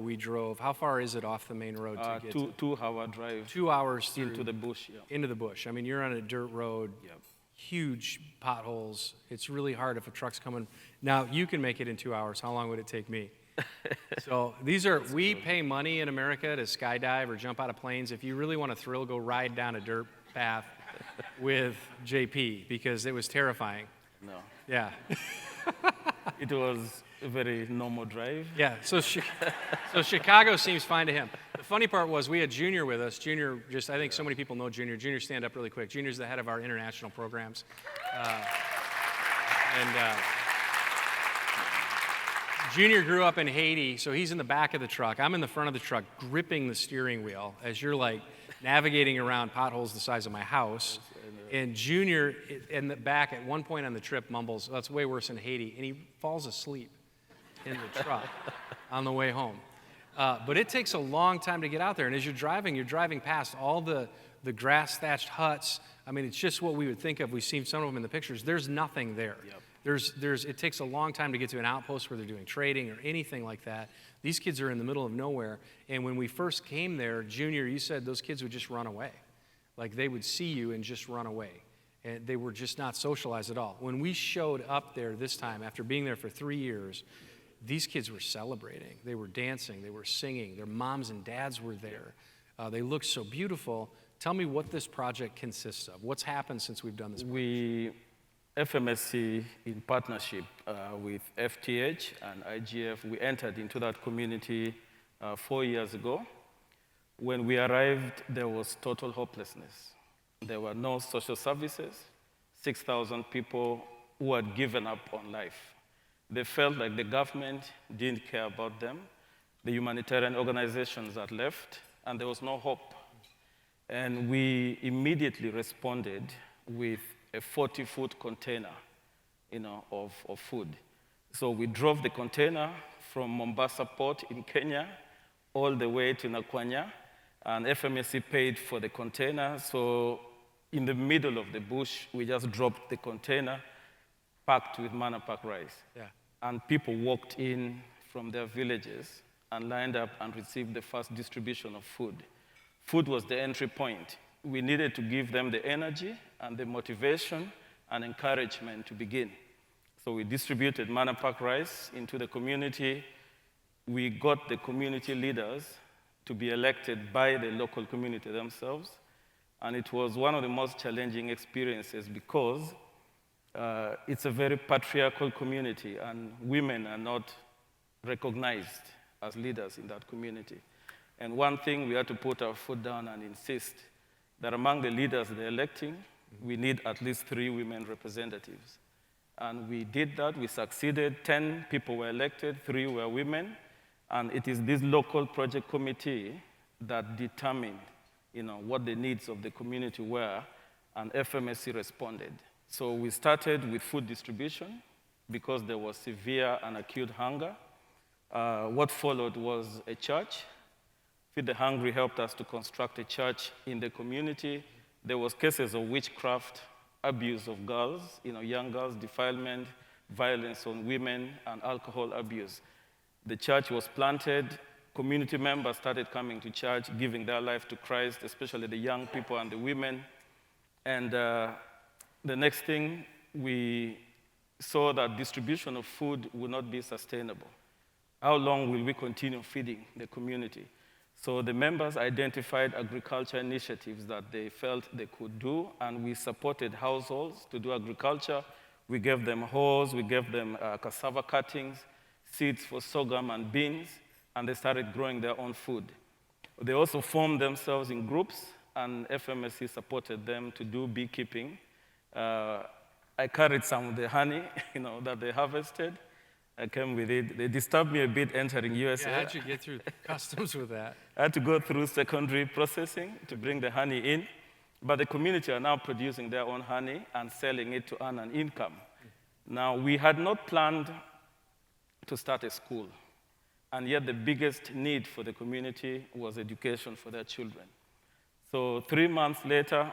how far is it off the main road to get to? 2-hour drive 2 hours through, into the bush. Yeah. into the bush. I mean, you're on a dirt road, Yeah. huge potholes. It's really hard if a truck's coming. Now, you can make it in 2 hours. How long would it take me? So we pay money in America to skydive or jump out of planes. If you really want a thrill, go ride down a dirt path with JP, because it was terrifying. No. Yeah. It was a very normal drive. Yeah, so Chicago seems fine to him. The funny part was we had Junior with us. Junior, I think so many people know Junior. Junior, stand up really quick. Junior's the head of our international programs. Junior grew up in Haiti, so he's in the back of the truck. I'm in the front of the truck gripping the steering wheel as you're like navigating around potholes the size of my house. And Junior in the back at one point on the trip mumbles, "That's way worse in Haiti," and he falls asleep in the truck on the way home. But it takes a long time to get out there. And as you're driving past all the grass-thatched huts. I mean, it's just what we would think of. We've seen some of them in the pictures. There's nothing there. Yep. It takes a long time to get to an outpost where they're doing trading or anything like that. These kids are in the middle of nowhere. And when we first came there, Junior, you said those kids would just run away. Like they would see you and just run away. And they were just not socialized at all. When we showed up there this time, after being there for 3 years, these kids were celebrating. They were dancing. They were singing. Their moms and dads were there. They looked so beautiful. Tell me what this project consists of. What's happened since we've done this project? FMSC, in partnership with FTH and IGF, we entered into that community 4 years ago. When we arrived, there was total hopelessness. There were no social services, 6,000 people who had given up on life. They felt like the government didn't care about them, the humanitarian organizations had left, and there was no hope. And we immediately responded with a 40-foot container, of food. So we drove the container from Mombasa Port in Kenya all the way to Nakwanya, and FMSC paid for the container. So in the middle of the bush, we just dropped the container packed with Manapak rice. Yeah. And people walked in from their villages and lined up and received the first distribution of food. Food was the entry point. We needed to give them the energy and the motivation and encouragement to begin. So we distributed Manapak rice into the community. We got the community leaders to be elected by the local community themselves. And it was one of the most challenging experiences because it's a very patriarchal community, and women are not recognized as leaders in that community. And one thing, we had to put our foot down and insist that among the leaders they're electing, we need at least 3 women representatives. And we did that. We succeeded. 10 people were elected, 3 were women. And it is this local project committee that determined what the needs of the community were, and FMSC responded. So we started with food distribution because there was severe and acute hunger. What followed was a church. Feed the Hungry helped us to construct a church in the community. There was cases of witchcraft, abuse of girls, young girls, defilement, violence on women, and alcohol abuse. The church was planted. Community members started coming to church, giving their life to Christ, especially the young people and the women. And the next thing, we saw that distribution of food would not be sustainable. How long will we continue feeding the community? So the members identified agriculture initiatives that they felt they could do, and we supported households to do agriculture. We gave them hoes, we gave them cassava cuttings, seeds for sorghum and beans, and they started growing their own food. They also formed themselves in groups, and FMSC supported them to do beekeeping. I carried some of the honey that they harvested, I came with it. They disturbed me a bit entering USA. Yeah, how'd you get through customs with that? I had to go through secondary processing to bring the honey in. But the community are now producing their own honey and selling it to earn an income. Now, we had not planned to start a school. And yet the biggest need for the community was education for their children. So 3 months later,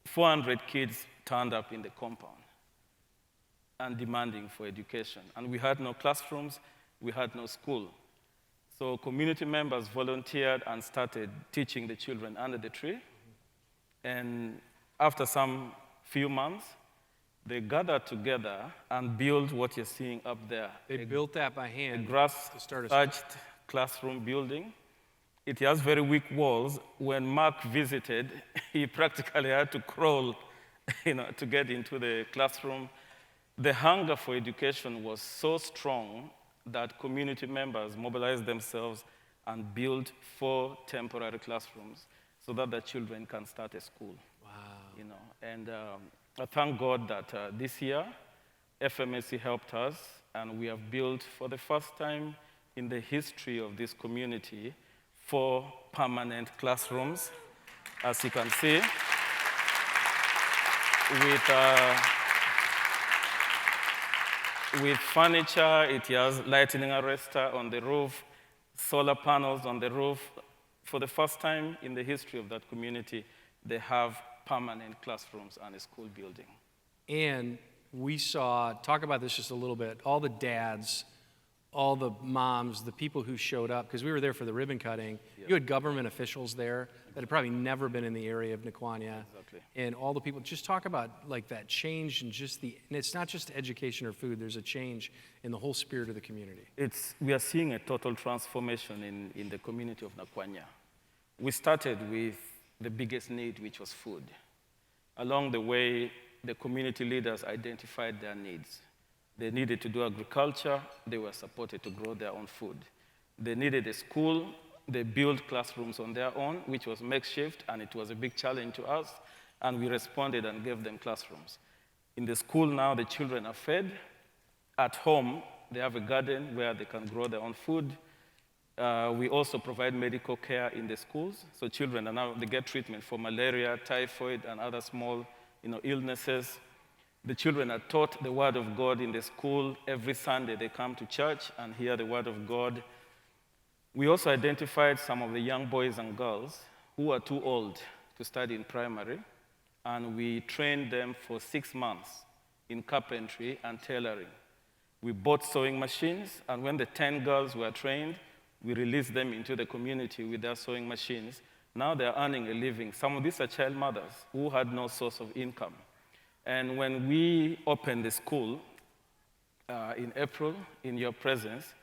400 kids turned up in the compound and demanding for education. And we had no classrooms, we had no school. So community members volunteered and started teaching the children under the tree. And after some few months, they gathered together and built what you're seeing up there. They built that by A hand. grass-thatched classroom building. It has very weak walls. When Mark visited, he practically had to crawl, to get into the classroom. The hunger for education was so strong that community members mobilized themselves and built 4 temporary classrooms so that the children can start a school. Wow. And I thank God that this year, FMSC helped us, and we have built, for the first time in the history of this community, 4 permanent classrooms, as you can see, with furniture. It has lightning arrestor on the roof, solar panels on the roof. For the first time in the history of that community, they have permanent classrooms and a school building. And we saw, talk about this just a little bit, all the dads, all the moms, the people who showed up, because we were there for the ribbon cutting. Yeah. You had government officials there that had probably never been in the area of Nequania. Exactly. And all the people, just talk about like that change and just and it's not just education or food, there's a change in the whole spirit of the community. We are seeing a total transformation in the community of Nequania. We started with the biggest need, which was food. Along the way, the community leaders identified their needs. They needed to do agriculture. They were supported to grow their own food. They needed a school. They built classrooms on their own, which was makeshift, and it was a big challenge to us. And we responded and gave them classrooms. In the school now, the children are fed. At home, they have a garden where they can grow their own food. We also provide medical care in the schools. So children are now, they get treatment for malaria, typhoid, and other small illnesses. The children are taught the Word of God in the school. Every Sunday they come to church and hear the Word of God. We also identified some of the young boys and girls who are too old to study in primary, and we trained them for 6 months in carpentry and tailoring. We bought sewing machines, and when the 10 girls were trained, we released them into the community with their sewing machines. Now they're earning a living. Some of these are child mothers who had no source of income. And when we opened the school in April, in your presence,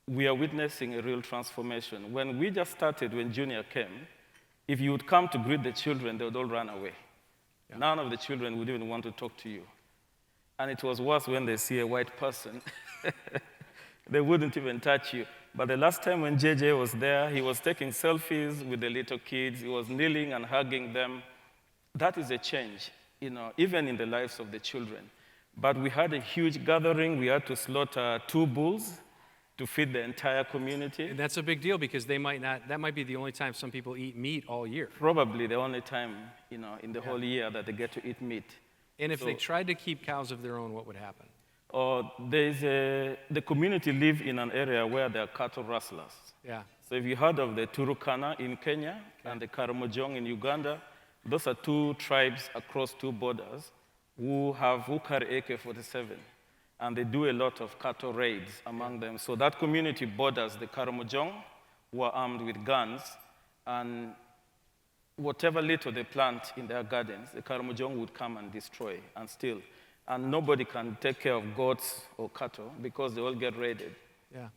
we are witnessing a real transformation. When we just started, when Junior came, if you would come to greet the children, they would all run away. Yeah. None of the children would even want to talk to you. And it was worse when they see a white person. They wouldn't even touch you. But the last time when JJ was there, he was taking selfies with the little kids. He was kneeling and hugging them. That is a change, even in the lives of the children. But we had a huge gathering. We had to slaughter 2 bulls to feed the entire community. And that's a big deal because that might be the only time some people eat meat all year. Probably the only time, in the whole year that they get to eat meat. And if they tried to keep cows of their own, what would happen? The community live in an area where there are cattle rustlers. Yeah. So if you heard of the Turukana in Kenya and the Karamojong in Uganda, those are 2 tribes across 2 borders who carry AK-47. And they do a lot of cattle raids among them. So that community borders the Karamojong, who are armed with guns, and whatever little they plant in their gardens, the Karamojong would come and destroy and steal. And nobody can take care of goats or cattle because they all get raided. Yeah.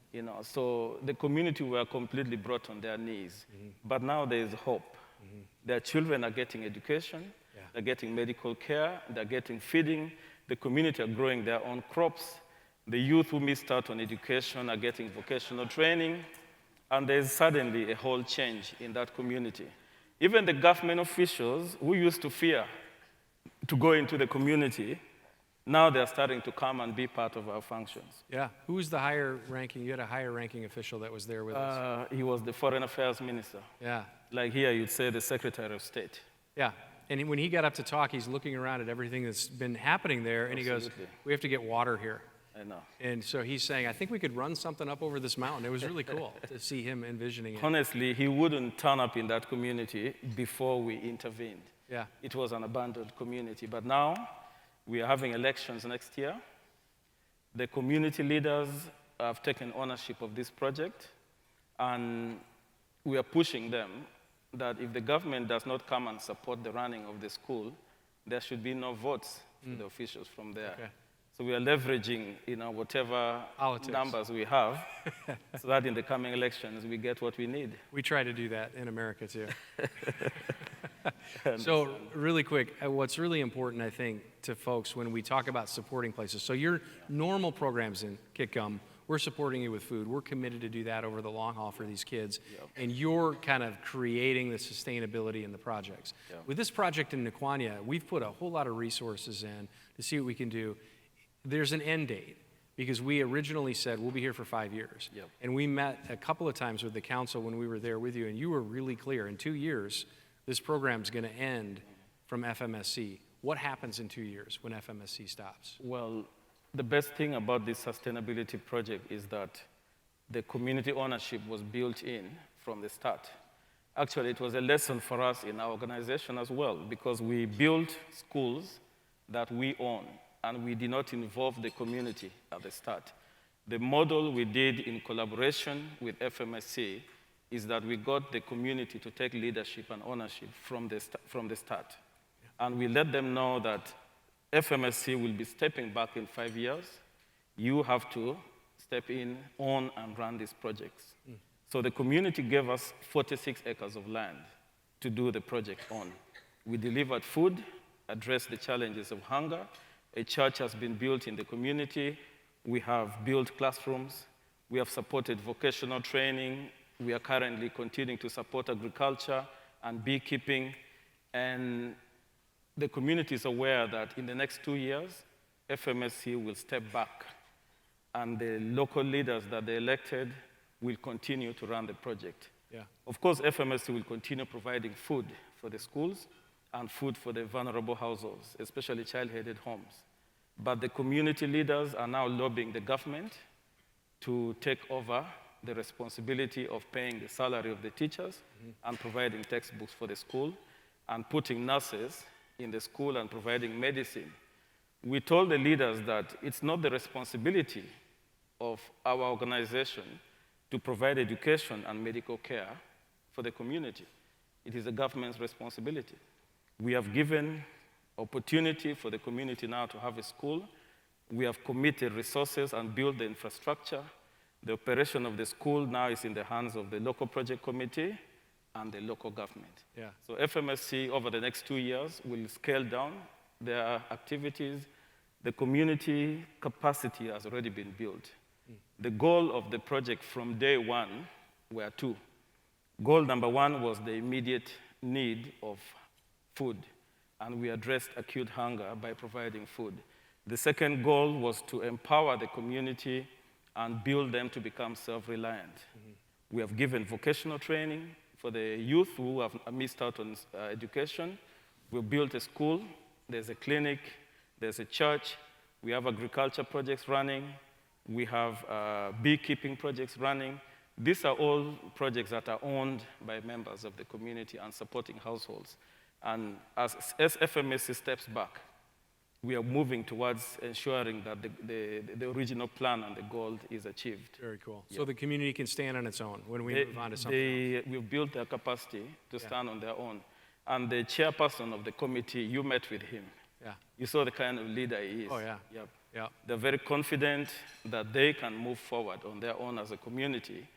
So the community were completely brought on their knees. Mm-hmm. But now there is hope. Mm-hmm. Their children are getting education, they're getting medical care, they're getting feeding. The community are growing their own crops. The youth who missed out on education are getting vocational training. And there's suddenly a whole change in that community. Even the government officials who used to fear to go into the community, Now they're starting to come and be part of our functions. Yeah. Who was the higher ranking? You had a higher ranking official that was there with us. He was the Foreign Affairs Minister. Yeah. Like here, you'd say the Secretary of State. Yeah. And when he got up to talk, he's looking around at everything that's been happening there, and he goes, Absolutely. we have to get water here. I know. And so he's saying, I think we could run something up over this mountain. It was really cool to see him envisioning it. Honestly, he wouldn't turn up in that community before we intervened. Yeah. It was an abandoned community. But now, we are having elections next year. The community leaders have taken ownership of this project, and we are pushing them that if the government does not come and support the running of the school, there should be no votes for the officials from there. Okay. So we are leveraging, whatever Politics. numbers we have, so that in the coming elections we get what we need. We try to do that in America, too. So really quick, what's really important, I think, to folks when we talk about supporting places. So your normal programs in Kitgum, we're supporting you with food. We're committed to do that over the long haul for these kids. Yep. And you're kind of creating the sustainability in the projects. Yep. With this project in Nikwania, we've put a whole lot of resources in to see what we can do. There's an end date, because we originally said we'll be here for 5 years. Yep. And we met a couple of times with the council when we were there with you, and you were really clear. In 2 years, this program's going to end from FMSC. What happens in 2 years when FMSC stops? Well, the best thing about this sustainability project is that the community ownership was built in from the start. Actually, it was a lesson for us in our organization as well, because we built schools that we own, and we did not involve the community at the start. The model we did in collaboration with FMSC is that we got the community to take leadership and ownership from the start. And we let them know that FMSC will be stepping back in 5 years. You have to step in, own, and run these projects. So the community gave us 46 acres of land to do the project on. We delivered food, addressed the challenges of hunger. A church has been built in the community. We have built classrooms. We have supported vocational training. We are currently continuing to support agriculture and beekeeping. And the community is aware that in the next 2 years, FMSC will step back, and the local leaders that they elected will continue to run the project. Yeah. Of course, FMSC will continue providing food for the schools and food for the vulnerable households, especially child-headed homes. But the community leaders are now lobbying the government to take over the responsibility of paying the salary of the teachers and providing textbooks for the school and putting nurses in the school and providing medicine. We told the leaders that it's not the responsibility of our organization to provide education and medical care for the community. It is the government's responsibility. We have given opportunity for the community now to have a school. We have committed resources and built the infrastructure. The operation of the school now is in the hands of the local project committee and the local government. Yeah. So FMSC over the next 2 years will scale down their activities. The community capacity has already been built. The goal of the project from day one were two. Goal number one was the immediate need of food, and we addressed acute hunger by providing food. The second goal was to empower the community and build them to become self-reliant. We have given vocational training for the youth who have missed out on education. We built a school, there's a clinic, there's a church, we have agriculture projects running, we have beekeeping projects running. These are all projects that are owned by members of the community and supporting households. And as FMSC steps back, we are moving towards ensuring that the original plan and the goal is achieved. Very cool. So the community can stand on its own when we move on to something else. We've built their capacity to stand on their own. And the chairperson of the committee, you met with him. Yeah. You saw the kind of leader he is. Oh, yeah. Yep. Yeah. They're very confident that they can move forward on their own as a community.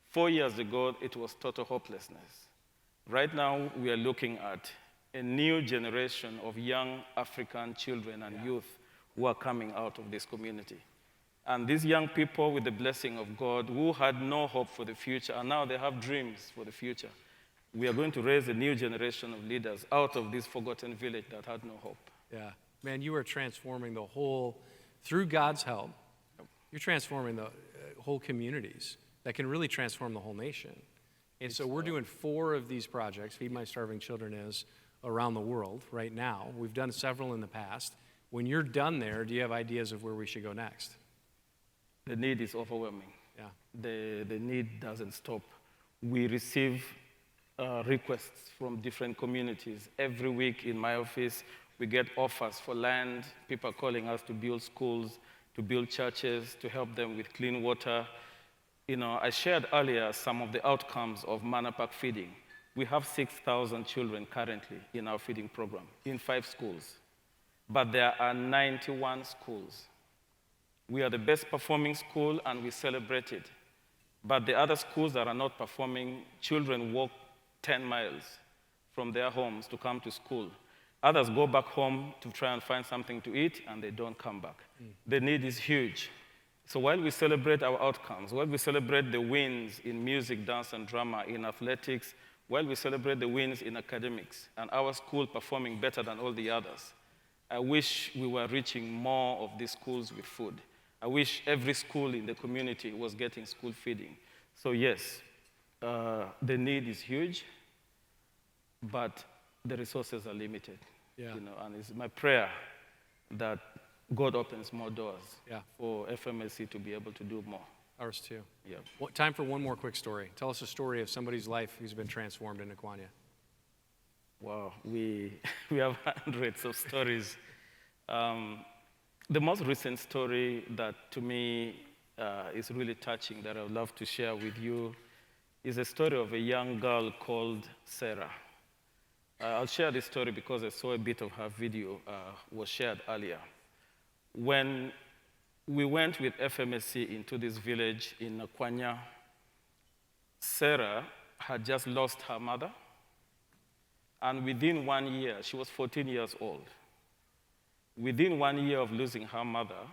4 years ago, it was total hopelessness. Right now, we are looking at a new generation of young African children and youth who are coming out of this community. And these young people, with the blessing of God, who had no hope for the future, and now they have dreams for the future. We are going to raise a new generation of leaders out of this forgotten village that had no hope. Yeah. Man, you are transforming the whole, through God's help, you're transforming the whole communities that can really transform the whole nation. And so we're doing 4 of these projects, Feed My Starving Children is, around the world right now. We've done several in the past. When you're done there, do you have ideas of where we should go next? The need is overwhelming. Yeah. The need doesn't stop. We receive requests from different communities. Every week in my office, we get offers for land. People are calling us to build schools, to build churches, to help them with clean water. You know, I shared earlier some of the outcomes of Manapak feeding. We have 6,000 children currently in our feeding program in 5 schools, but there are 91 schools. We are the best performing school and we celebrate it. But the other schools that are not performing, children walk 10 miles from their homes to come to school. Others go back home to try and find something to eat and they don't come back. The need is huge. So while we celebrate our outcomes, while we celebrate the wins in music, dance, and drama, in athletics, while we celebrate the wins in academics, and our school performing better than all the others, I wish we were reaching more of these schools with food. I wish every school in the community was getting school feeding. So yes, the need is huge, but the resources are limited. Yeah. You know, and it's my prayer that God opens more doors Yeah. for FMSC to be able to do more. Ours too. Yeah. Time for one more quick story. Tell us a story of somebody's life who's been transformed in Aquania. Wow, we have hundreds of stories. The most recent story that to me is really touching that I would love to share with you is a story of a young girl called Sarah. I'll share this story because I saw a bit of her video was shared earlier. When we went with FMSC into this village in Aquania, Sarah had just lost her mother, and within 1 year, she was 14 years old. Within 1 year of losing her mother,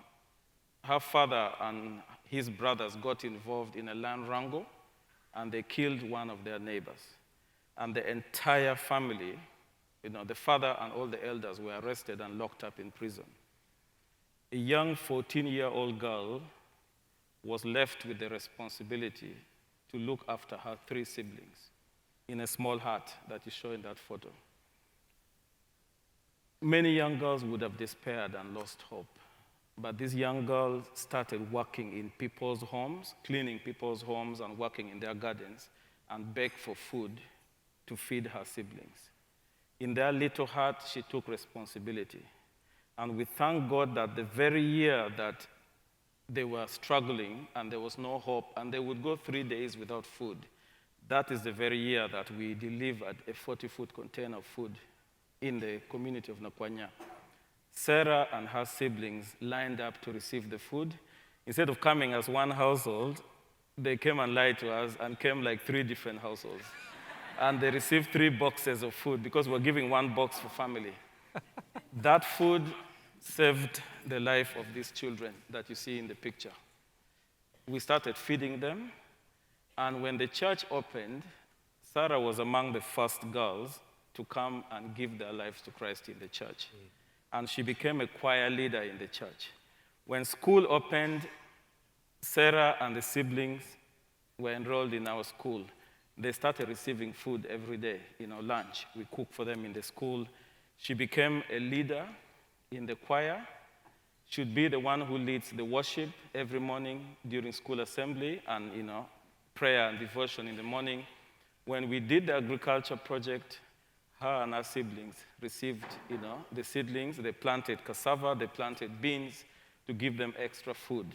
her father and his brothers got involved in a land wrangle, and they killed one of their neighbors. And the entire family, you know, the father and all the elders were arrested and locked up in prison. A young 14-year-old girl was left with the responsibility to look after her 3 siblings in a small hut that you show in that photo. Many young girls would have despaired and lost hope. But this young girl started working in people's homes, cleaning people's homes and working in their gardens, and begged for food to feed her siblings. In their little hut, she took responsibility. And we thank God that the very year that they were struggling and there was no hope, and they would go 3 days without food, that is the very year that we delivered a 40-foot container of food in the community of Nakwanya. Sarah and her siblings lined up to receive the food. Instead of coming as one household, they came and lied to us and came like 3 different households. And they received 3 boxes of food because we're giving 1 box for family. That food saved the life of these children that you see in the picture. We started feeding them, and when the church opened, Sarah was among the first girls to come and give their lives to Christ in the church. And she became a choir leader in the church. When school opened, Sarah and the siblings were enrolled in our school. They started receiving food every day, lunch. We cook for them in the school. She became a leader in the choir. She'd be the one who leads the worship every morning during school assembly and, prayer and devotion in the morning. When we did the agriculture project, her and her siblings received, the seedlings. They planted cassava, they planted beans to give them extra food.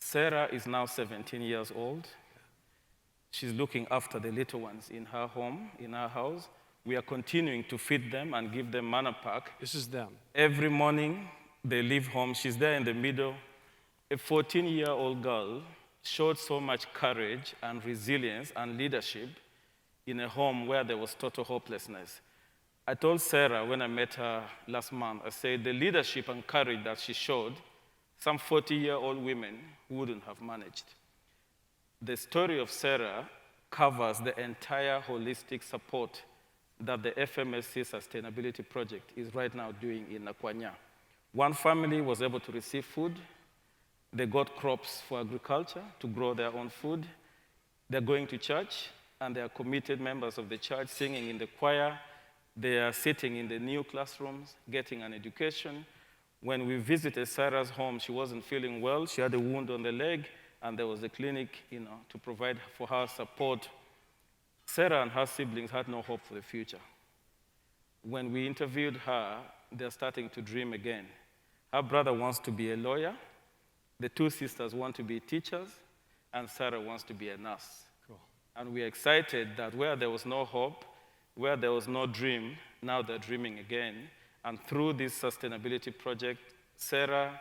Sarah is now 17 years old. She's looking after the little ones in her home, in her house. We are continuing to feed them and give them manna pack. This is them. Every morning, they leave home. She's there in the middle. A 14-year-old girl showed so much courage and resilience and leadership in a home where there was total hopelessness. I told Sarah when I met her last month, I said the leadership and courage that she showed, some 40-year-old women wouldn't have managed. The story of Sarah covers the entire holistic support that the FMSC Sustainability Project is right now doing in Nakwanya. One family was able to receive food. They got crops for agriculture to grow their own food. They're going to church, and they are committed members of the church, singing in the choir. They are sitting in the new classrooms, getting an education. When we visited Sarah's home, she wasn't feeling well. She had a wound on the leg, and there was a clinic, to provide for her support. Sarah and her siblings had no hope for the future. When we interviewed her, they're starting to dream again. Her brother wants to be a lawyer. The two sisters want to be teachers, and Sarah wants to be a nurse. Cool. And we're excited that where there was no hope, where there was no dream, now they're dreaming again. And through this sustainability project, Sarah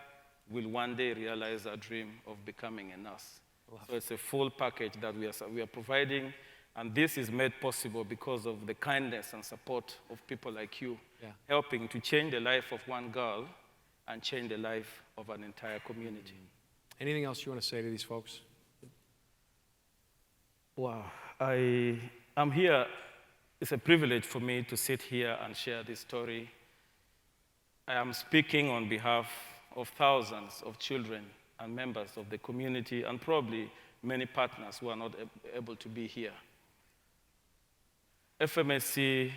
will one day realize her dream of becoming a nurse. So it's a full package that we are providing, and this is made possible because of the kindness and support of people like you, helping to change the life of one girl and change the life of an entire community. Anything else you want to say to these folks? Wow. I'm here. It's a privilege for me to sit here and share this story. I am speaking on behalf of thousands of children and members of the community, and probably many partners who are not able to be here. FMSC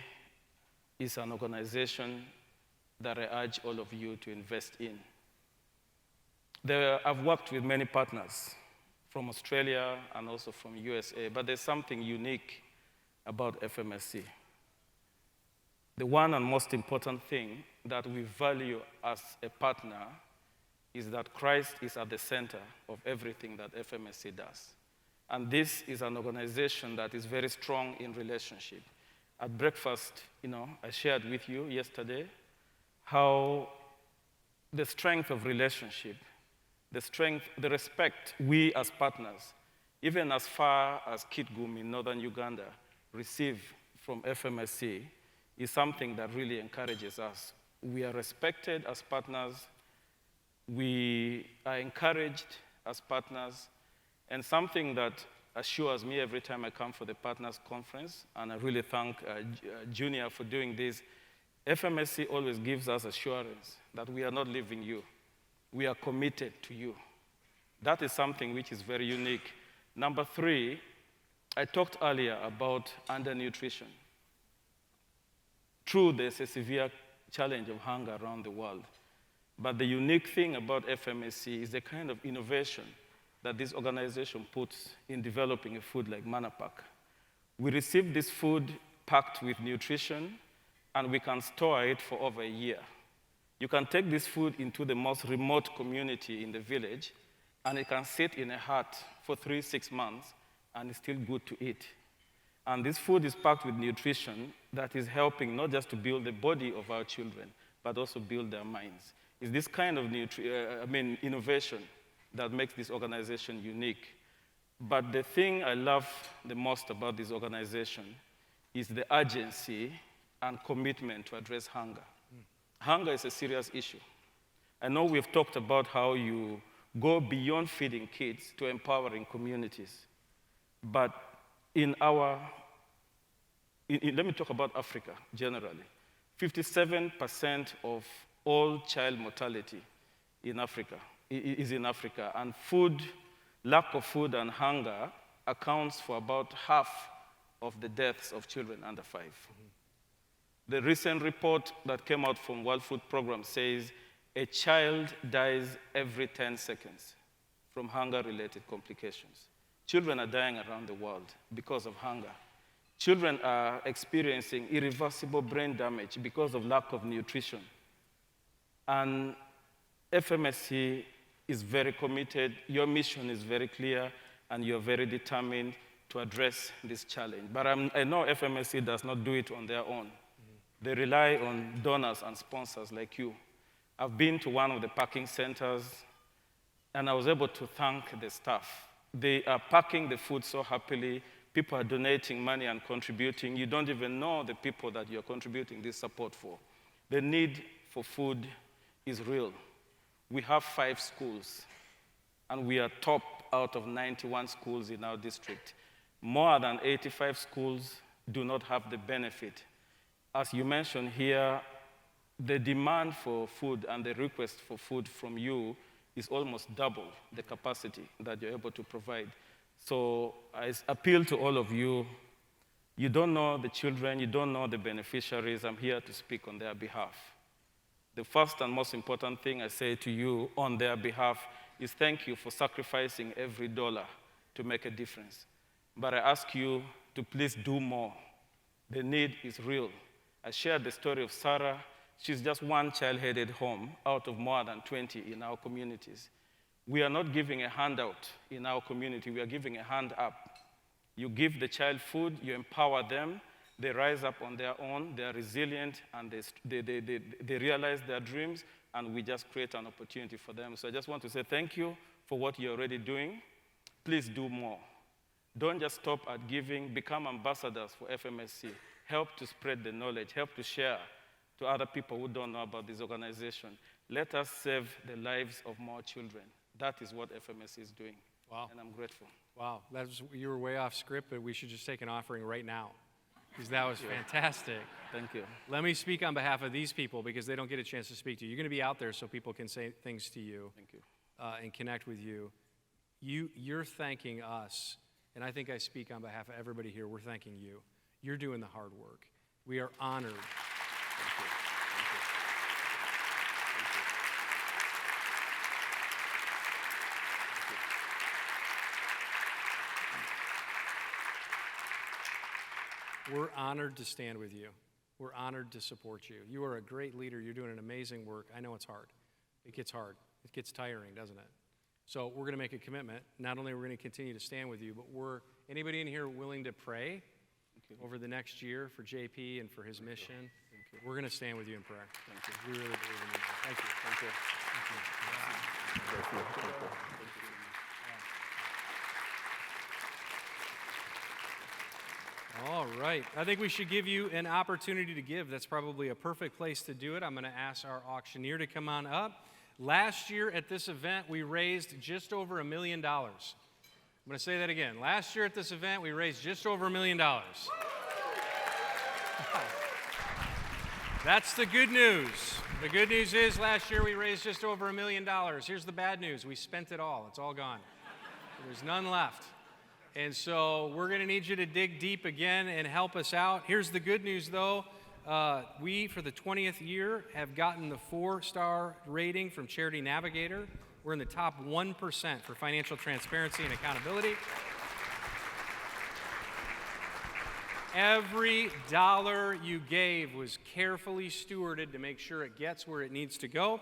is an organization that I urge all of you to invest in. I've worked with many partners from Australia and also from USA, but there's something unique about FMSC. The one and most important thing that we value as a partner is that Christ is at the center of everything that FMSC does. And this is an organization that is very strong in relationship. At breakfast, I shared with you yesterday how the strength of relationship, the respect we as partners, even as far as Kitgum in northern Uganda, receive from FMSC is something that really encourages us. We are respected as partners. We are encouraged as partners. And something that assures me every time I come for the Partners Conference, and I really thank Junior for doing this, FMSC always gives us assurance that we are not leaving you. We are committed to you. That is something which is very unique. Number 3, I talked earlier about undernutrition. True, there's a severe challenge of hunger around the world. But the unique thing about FMSC is the kind of innovation that this organization puts in developing a food like Manapak. We receive this food packed with nutrition, and we can store it for over a year. You can take this food into the most remote community in the village, and it can sit in a hut for 3-6 months, and it's still good to eat. And this food is packed with nutrition that is helping not just to build the body of our children, but also build their minds. It's this kind of innovation that makes this organization unique. But the thing I love the most about this organization is the urgency and commitment to address hunger. Hunger is a serious issue. I know we've talked about how you go beyond feeding kids to empowering communities. But let me talk about Africa generally. 57% of all child mortality in Africa is in Africa, and lack of food and hunger accounts for about half of the deaths of children under 5. The recent report that came out from World Food Program says a child dies every 10 seconds from hunger-related complications. Children are dying around the world because of hunger. Children are experiencing irreversible brain damage because of lack of nutrition. And FMSC is very committed. Your mission is very clear, and you're very determined to address this challenge. But I know FMSC does not do it on their own. They rely on donors and sponsors like you. I've been to one of the packing centers, and I was able to thank the staff. They are packing the food so happily. People are donating money and contributing. You don't even know the people that you're contributing this support for. The need for food is real. We have 5 schools, and we are top out of 91 schools in our district. More than 85 schools do not have the benefit. as you mentioned here, the demand for food and the request for food from you is almost double the capacity that you're able to provide. So I appeal to all of you. You don't know the children, you don't know the beneficiaries. I'm here to speak on their behalf. The first and most important thing I say to you on their behalf is thank you for sacrificing every dollar to make a difference. But I ask you to please do more. The need is real. I shared the story of Sarah. She's just one child-headed home out of more than 20 in our communities. We are not giving a handout in our community, we are giving a hand up. You give the child food, you empower them, they rise up on their own, they are resilient, and they realize their dreams, and we just create an opportunity for them. So I just want to say thank you for what you're already doing. Please do more. Don't just stop at giving, become ambassadors for FMSC. Help to spread the knowledge, help to share to other people who don't know about this organization. Let us save the lives of more children. That is what FMSC is doing. Wow. And I'm grateful. Wow, you were way off script, but we should just take an offering right now, because that was fantastic. Thank you. Let me speak on behalf of these people, because they don't get a chance to speak to you. You're going to be out there so people can say things to you. Thank you. And connect with you. You're thanking us, and I think I speak on behalf of everybody here. We're thanking you. You're doing the hard work. We are honored. Thank you. We're honored to stand with you. We're honored to support you. You are a great leader. You're doing an amazing work. I know it's hard. It gets hard. It gets tiring, doesn't it? So we're going to make a commitment. Not only are we going to continue to stand with you, but anybody in here willing to pray over the next year for JP and for his mission? We're going to stand with you in prayer. Thank you. We really believe in you. Thank you. Thank you. All right. I think we should give you an opportunity to give. That's probably a perfect place to do it. I'm going to ask our auctioneer to come on up. Last year at this event, we raised just over $1 million. I'm going to say that again. Last year at this event, we raised just over $1 million. That's the good news. The good news is last year we raised just over $1 million. Here's the bad news. We spent it all. It's all gone. There's none left. And so we're going to need you to dig deep again and help us out. Here's the good news, though. We, for the 20th year, have gotten the 4-star rating from Charity Navigator. We're in the top 1% for financial transparency and accountability. Every dollar you gave was carefully stewarded to make sure it gets where it needs to go.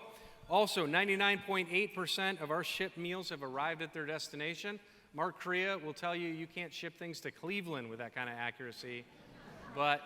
Also, 99.8% of our shipped meals have arrived at their destination. Mark Korea will tell you you can't ship things to Cleveland with that kind of accuracy, but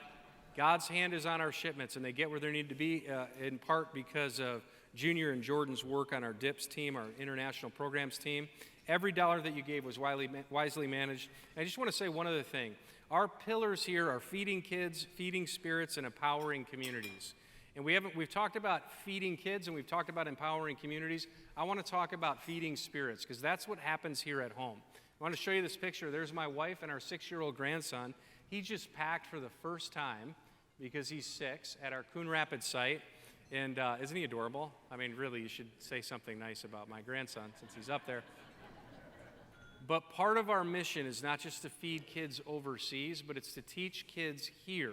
God's hand is on our shipments, and they get where they need to be, in part because of Junior and Jordan's work on our DIPS team, our international programs team. Every dollar that you gave was wisely managed. And I just want to say one other thing. Our pillars here are feeding kids, feeding spirits, and empowering communities. And we've talked about feeding kids and we've talked about empowering communities. I want to talk about feeding spirits, because that's what happens here at home. I want to show you this picture. There's my wife and our 6-year-old grandson. He just packed for the first time, because he's 6, at our Coon Rapids site. And isn't he adorable? I mean, really, you should say something nice about my grandson since he's up there. But part of our mission is not just to feed kids overseas, but it's to teach kids here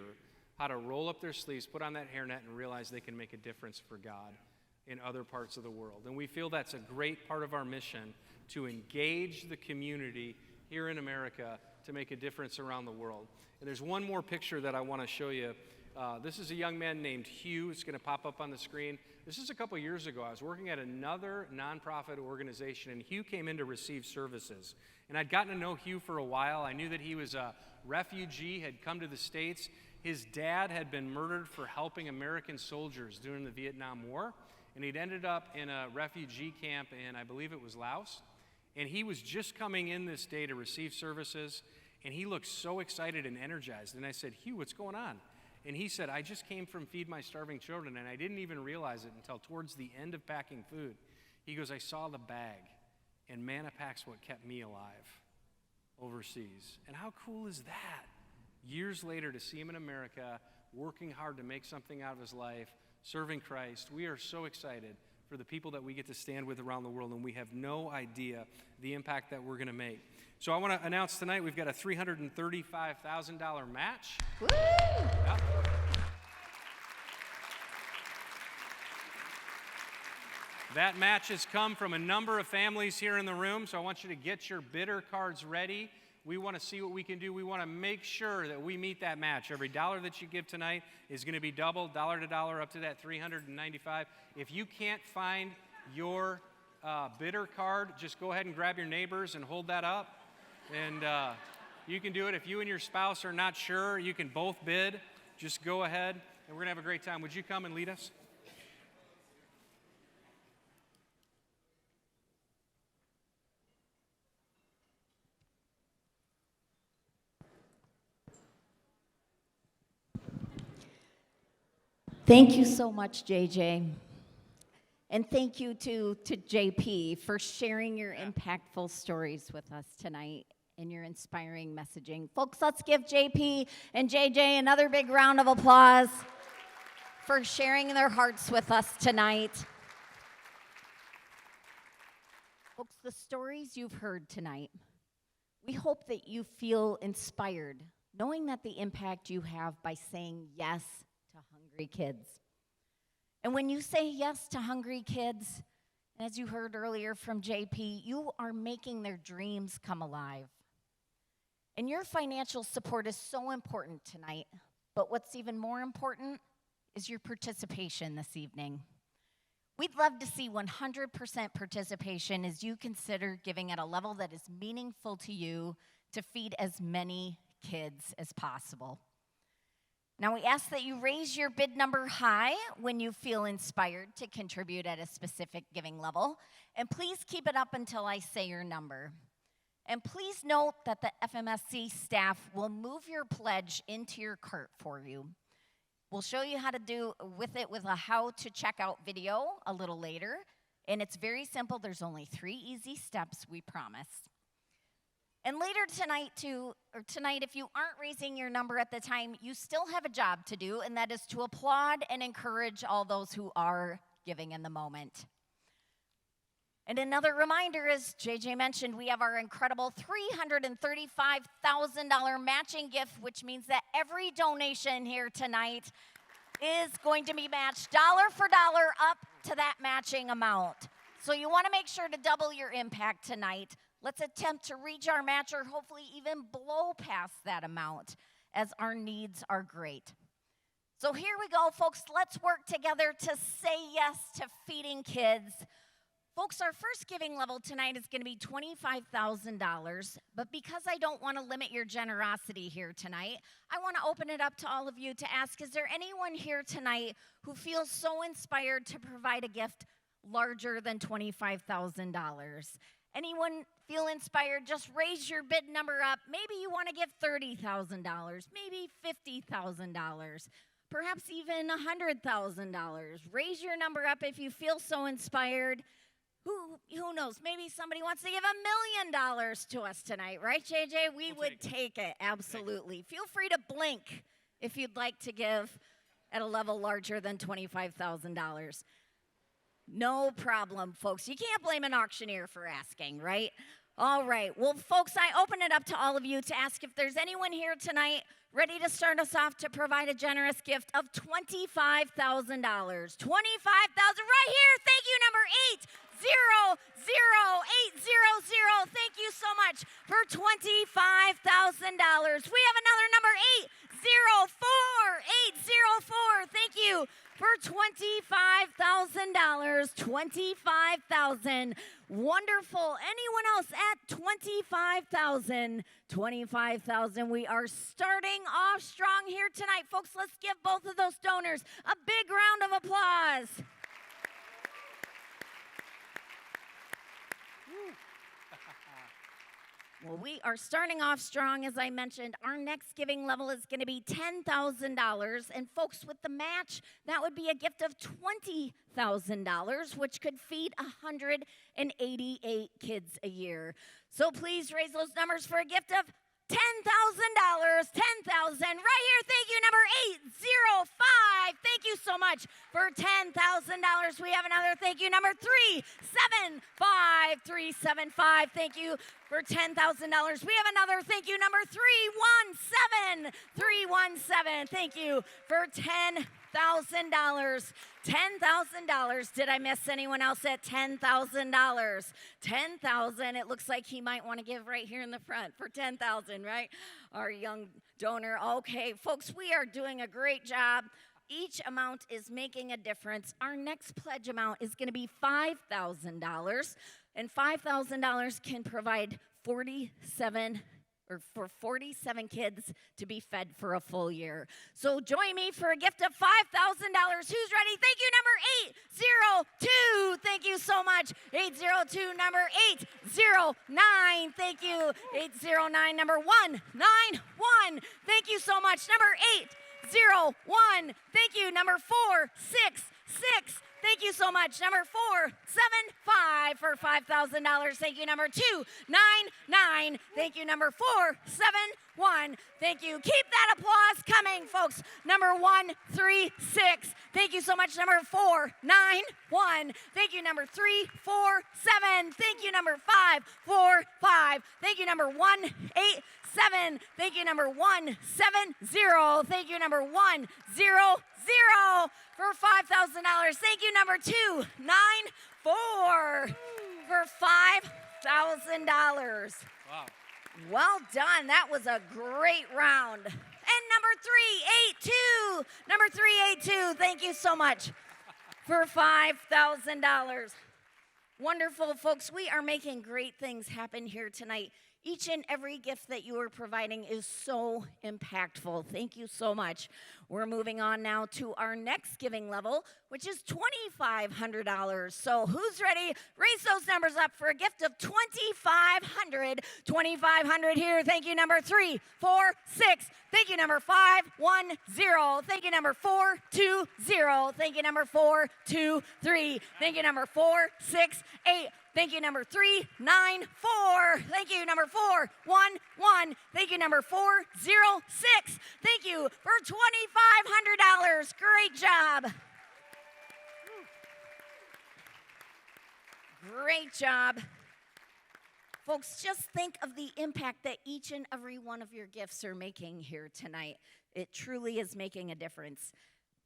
how to roll up their sleeves, put on that hairnet, and realize they can make a difference for God in other parts of the world. And we feel that's a great part of our mission, to engage the community here in America to make a difference around the world. And there's one more picture that I want to show you. This is a young man named Hugh. It's going to pop up on the screen. This is a couple years ago. I was working at another nonprofit organization, and Hugh came in to receive services. And I'd gotten to know Hugh for a while. I knew that he was a refugee, had come to the States. His dad had been murdered for helping American soldiers during the Vietnam War, and he'd ended up in a refugee camp in, I believe it was Laos. And he was just coming in this day to receive services, and he looked so excited and energized. And I said, Hugh, what's going on? And he said, I just came from Feed My Starving Children, and I didn't even realize it until towards the end of packing food. He goes, I saw the bag, and Manna-Pac's what kept me alive overseas. And how cool is that? Years later, to see him in America working hard to make something out of his life, serving Christ. We are so excited for the people that we get to stand with around the world, and we have no idea the impact that we're going to make. So I want to announce tonight we've got a $335,000 match. Woo! Yep. That match has come from a number of families here in the room, so I want you to get your bidder cards ready. We want to see what we can do. We want to make sure that we meet that match. Every dollar that you give tonight is going to be doubled, dollar to dollar, up to that $395. If you can't find your bidder card, just go ahead and grab your neighbors and hold that up. And you can do it. If you and your spouse are not sure, you can both bid. Just go ahead, and we're going to have a great time. Would you come and lead us? Thank you so much, JJ. And thank you to JP for sharing your impactful stories with us tonight and your inspiring messaging. Folks, let's give JP and JJ another big round of applause for sharing their hearts with us tonight. Folks, the stories you've heard tonight, we hope that you feel inspired, knowing that the impact you have by saying yes to hungry kids. And when you say yes to hungry kids, as you heard earlier from JP, you are making their dreams come alive. And your financial support is so important tonight, but what's even more important is your participation this evening. We'd love to see 100% participation as you consider giving at a level that is meaningful to you to feed as many kids as possible. Now, we ask that you raise your bid number high when you feel inspired to contribute at a specific giving level, and please keep it up until I say your number. And please note that the FMSC staff will move your pledge into your cart for you. We'll show you how to do with it with a how to check out video a little later, and it's very simple. There's only 3 easy steps, we promise. And later tonight, if you aren't raising your number at the time, you still have a job to do, and that is to applaud and encourage all those who are giving in the moment. And another reminder, as JJ mentioned, we have our incredible $335,000 matching gift, which means that every donation here tonight is going to be matched dollar for dollar up to that matching amount. So you want to make sure to double your impact tonight. Let's attempt to reach our match or hopefully even blow past that amount as our needs are great. So here we go, folks. Let's work together to say yes to feeding kids. Folks, our first giving level tonight is going to be $25,000, but because I don't want to limit your generosity here tonight, I want to open it up to all of you to ask, is there anyone here tonight who feels so inspired to provide a gift larger than $25,000? Anyone feel inspired? Just raise your bid number up. Maybe you want to give $30,000, maybe $50,000, perhaps even $100,000. Raise your number up if you feel so inspired. Who knows? Maybe somebody wants to give $1 million to us tonight, right, JJ? We would take it, absolutely. Feel free to blink if you'd like to give at a level larger than $25,000. No problem, folks. You can't blame an auctioneer for asking, right? All right. Well, folks, I open it up to all of you to ask if there's anyone here tonight ready to start us off to provide a generous gift of $25,000. $25,000 right here. Thank you, number 800800. Thank you so much for $25,000. We have another number 804804. Thank you for $25,000. 25,000. Wonderful. Anyone else at 25,000? 25,000. We are starting off strong here tonight. Folks, let's give both of those donors a big round of applause. Well, we are starting off strong, as I mentioned. Our next giving level is going to be $10,000. And folks, with the match, that would be a gift of $20,000, which could feed 188 kids a year. So please raise those numbers for a gift of $10,000, 10,000 right here. Thank you, number 805. Thank you so much for $10,000. We have another thank you, number 375, 375. Thank you for $10,000. We have another thank you, number 317, 317. Thank you for $10,000. $10,000. Did I miss anyone else at $10,000? 10,000. It looks like he might want to give right here in the front for 10,000, right? Our young donor. Okay, folks, we are doing a great job. Each amount is making a difference. Our next pledge amount is going to be $5,000, and $5,000 can provide 47 kids to be fed for a full year. So join me for a gift of $5,000. Who's ready? Thank you, number 802. Thank you so much. 802, number 809. Thank you. 809, number 191. Thank you so much. Number 801. Thank you. Number 466. Thank you so much. Number 475 for $5,000. Thank you. Number 299. Thank you. Number 471. Thank you. Keep that applause coming, folks. Number 136. Thank you so much. Number 491. Thank you. Number 347. Thank you. Number 545. Thank you. Number 187. Thank you. Number 170. Thank you. Number 100 for $5,000. Thank you, number 294 for $5,000. Wow. Well done. That was a great round. And number 382. Number 382. Thank you so much for $5,000. Wonderful, folks. We are making great things happen here tonight. Each and every gift that you are providing is so impactful. Thank you so much. We're moving on now to our next giving level, which is $2,500. So who's ready? Raise those numbers up for a gift of $2,500. $2,500 here. Thank you, number 346. Thank you, number 510. Thank you, number 420. Thank you, number 423. Thank you, number 468. Thank you, number 394. Thank you, number 411. Thank you, number 406. Thank you for $2,500. Great job. Great job. Folks, just think of the impact that each and every one of your gifts are making here tonight. It truly is making a difference.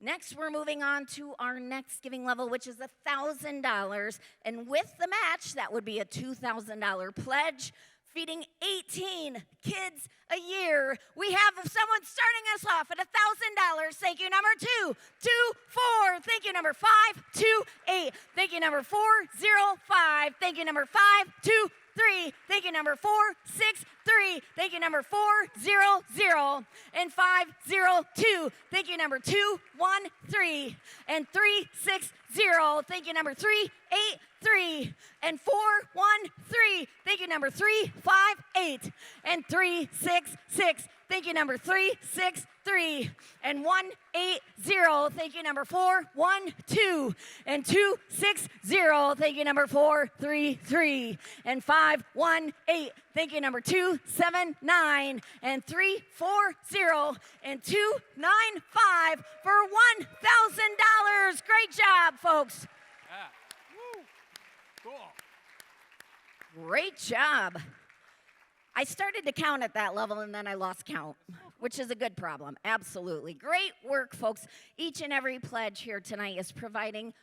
Next, we're moving on to our next giving level, which is $1,000. And with the match, that would be a $2,000 pledge, feeding 18 kids a year. We have someone starting us off at $1,000. Thank you, number 224. Thank you, number 528. Thank you, number 405. Thank you, number 523. Thank you, number 463. Thank you, number 400 and 502. Thank you, number 213 and 360. Thank you, number 383 and 413. Thank you, number 358 and 366. Thank you, number 363 and 180. Thank you, number 412 and 260. Thank you, number 433 and 518. Thank you, number 279 and 340 and 295 for $1,000. Great job, folks. Yeah. Woo. Cool. Great job. I started to count at that level and then I lost count, which is a good problem. Absolutely. Great work, folks. Each and every pledge here tonight is providing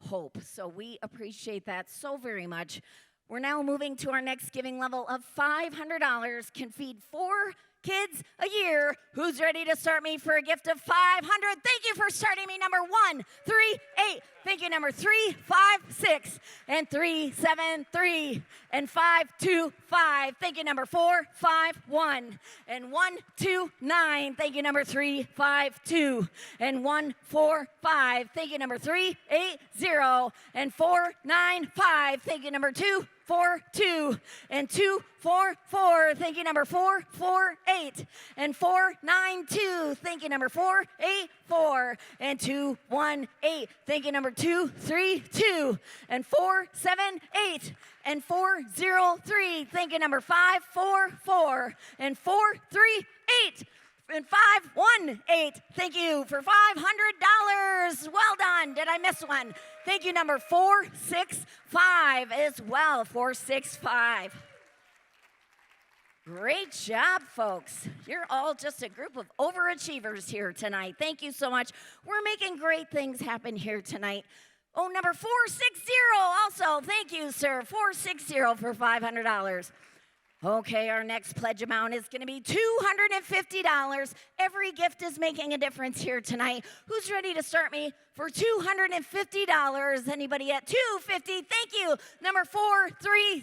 hope. So we appreciate that so very much. We're now moving to our next giving level of $500. Can feed 4 kids a year. Who's ready to start me for a gift of $500? Thank you for starting me, number 138. Thank you, number 356 and 373 and 525. Thank you, number 451 and 129. Thank you, number 352 and 145. Thank you, number 380 and 495. Thank you, number 242 and 244. Thank you, number 448 and 492. Thank you, number 484 and 218. Thank you, number 232 and 478 and 403. 5-3. Thank you, number 5-4-4. And 4-3-8. And 5-1-8. Thank you for $500. Well done. Did I miss one? Thank you, number 4-6-5 as well. 4-6-5. Great job, folks. You're all just a group of overachievers here tonight. Thank you so much. We're making great things happen here tonight. Oh, number 460 also. Thank you, sir. 460 for $500. Okay, our next pledge amount is going to be $250. Every gift is making a difference here tonight. Who's ready to start me for $250? Anybody at $250? Thank you. Number 430.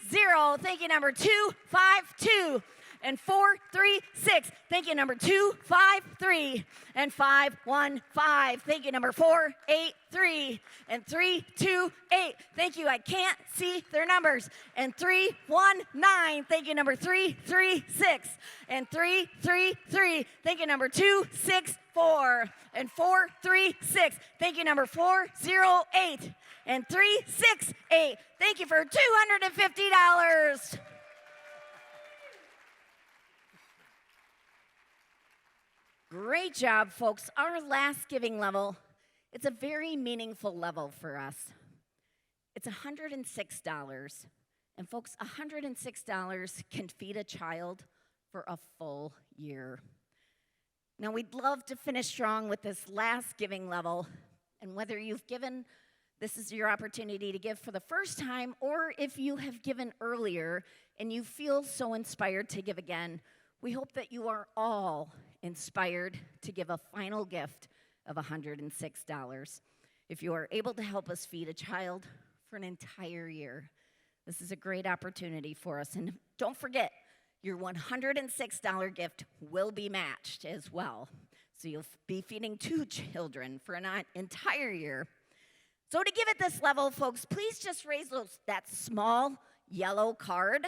Thank you, number 252. And 436. Thank you, number 253. And 515. Thank you, number 483. And 328. Thank you. I can't see their numbers. And 319. Thank you, number 336. And 333. Thank you, number 264. And 436. Thank you, number 408. And 368. Thank you for $250. Great job, folks. Our last giving level, it's a very meaningful level for us. It's $106. And folks, $106 can feed a child for a full year. Now, we'd love to finish strong with this last giving level. And whether you've given, this is your opportunity to give for the first time, or if you have given earlier and you feel so inspired to give again, we hope that you are all inspired to give a final gift of $106. If you are able to help us feed a child for an entire year, this is a great opportunity for us. And don't forget, your $106 gift will be matched as well. So you'll be feeding 2 children for an entire year. So to give at this level, folks, please just raise that small yellow card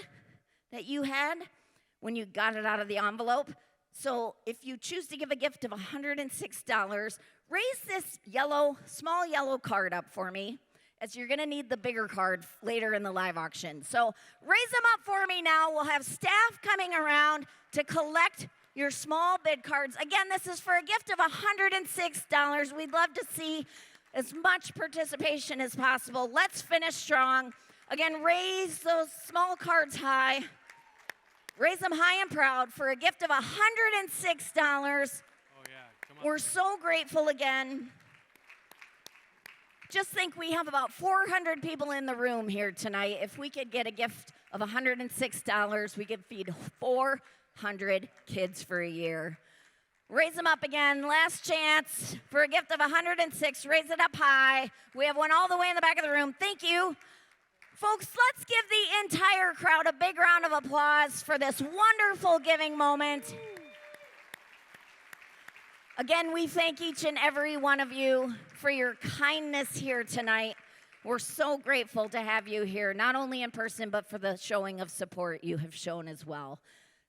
that you had when you got it out of the envelope. So if you choose to give a gift of $106, raise this small yellow card up for me, as you're going to need the bigger card later in the live auction. So raise them up for me now. We'll have staff coming around to collect your small bid cards. Again, this is for a gift of $106. We'd love to see as much participation as possible. Let's finish strong. Again, raise those small cards high. Raise them high and proud for a gift of $106. We're so grateful again. Just think we have about 400 people in the room here tonight. If we could get a gift of $106, we could feed 400 kids for a year. Raise them up again. Last chance for a gift of $106. Raise it up high. We have one all the way in the back of the room. Thank you. Folks, let's give the entire crowd a big round of applause for this wonderful giving moment. Again, we thank each and every one of you for your kindness here tonight. We're so grateful to have you here, not only in person, but for the showing of support you have shown as well.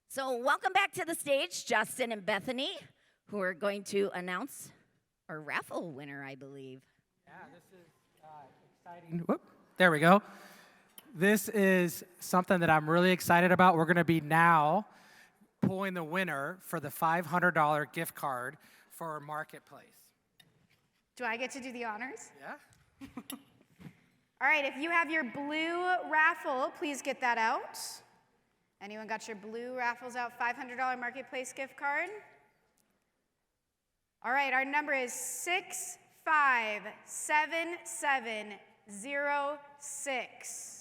So welcome back to the stage, Justin and Bethany, who are going to announce our raffle winner, I believe. Yeah, this is exciting. Whoop, there we go. This is something that I'm really excited about. We're going to be now pulling the winner for the $500 gift card for our marketplace. Do I get to do the honors? Yeah. All right, if you have your blue raffle, please get that out. Anyone got your blue raffles out? $500 marketplace gift card? All right, our number is 657706.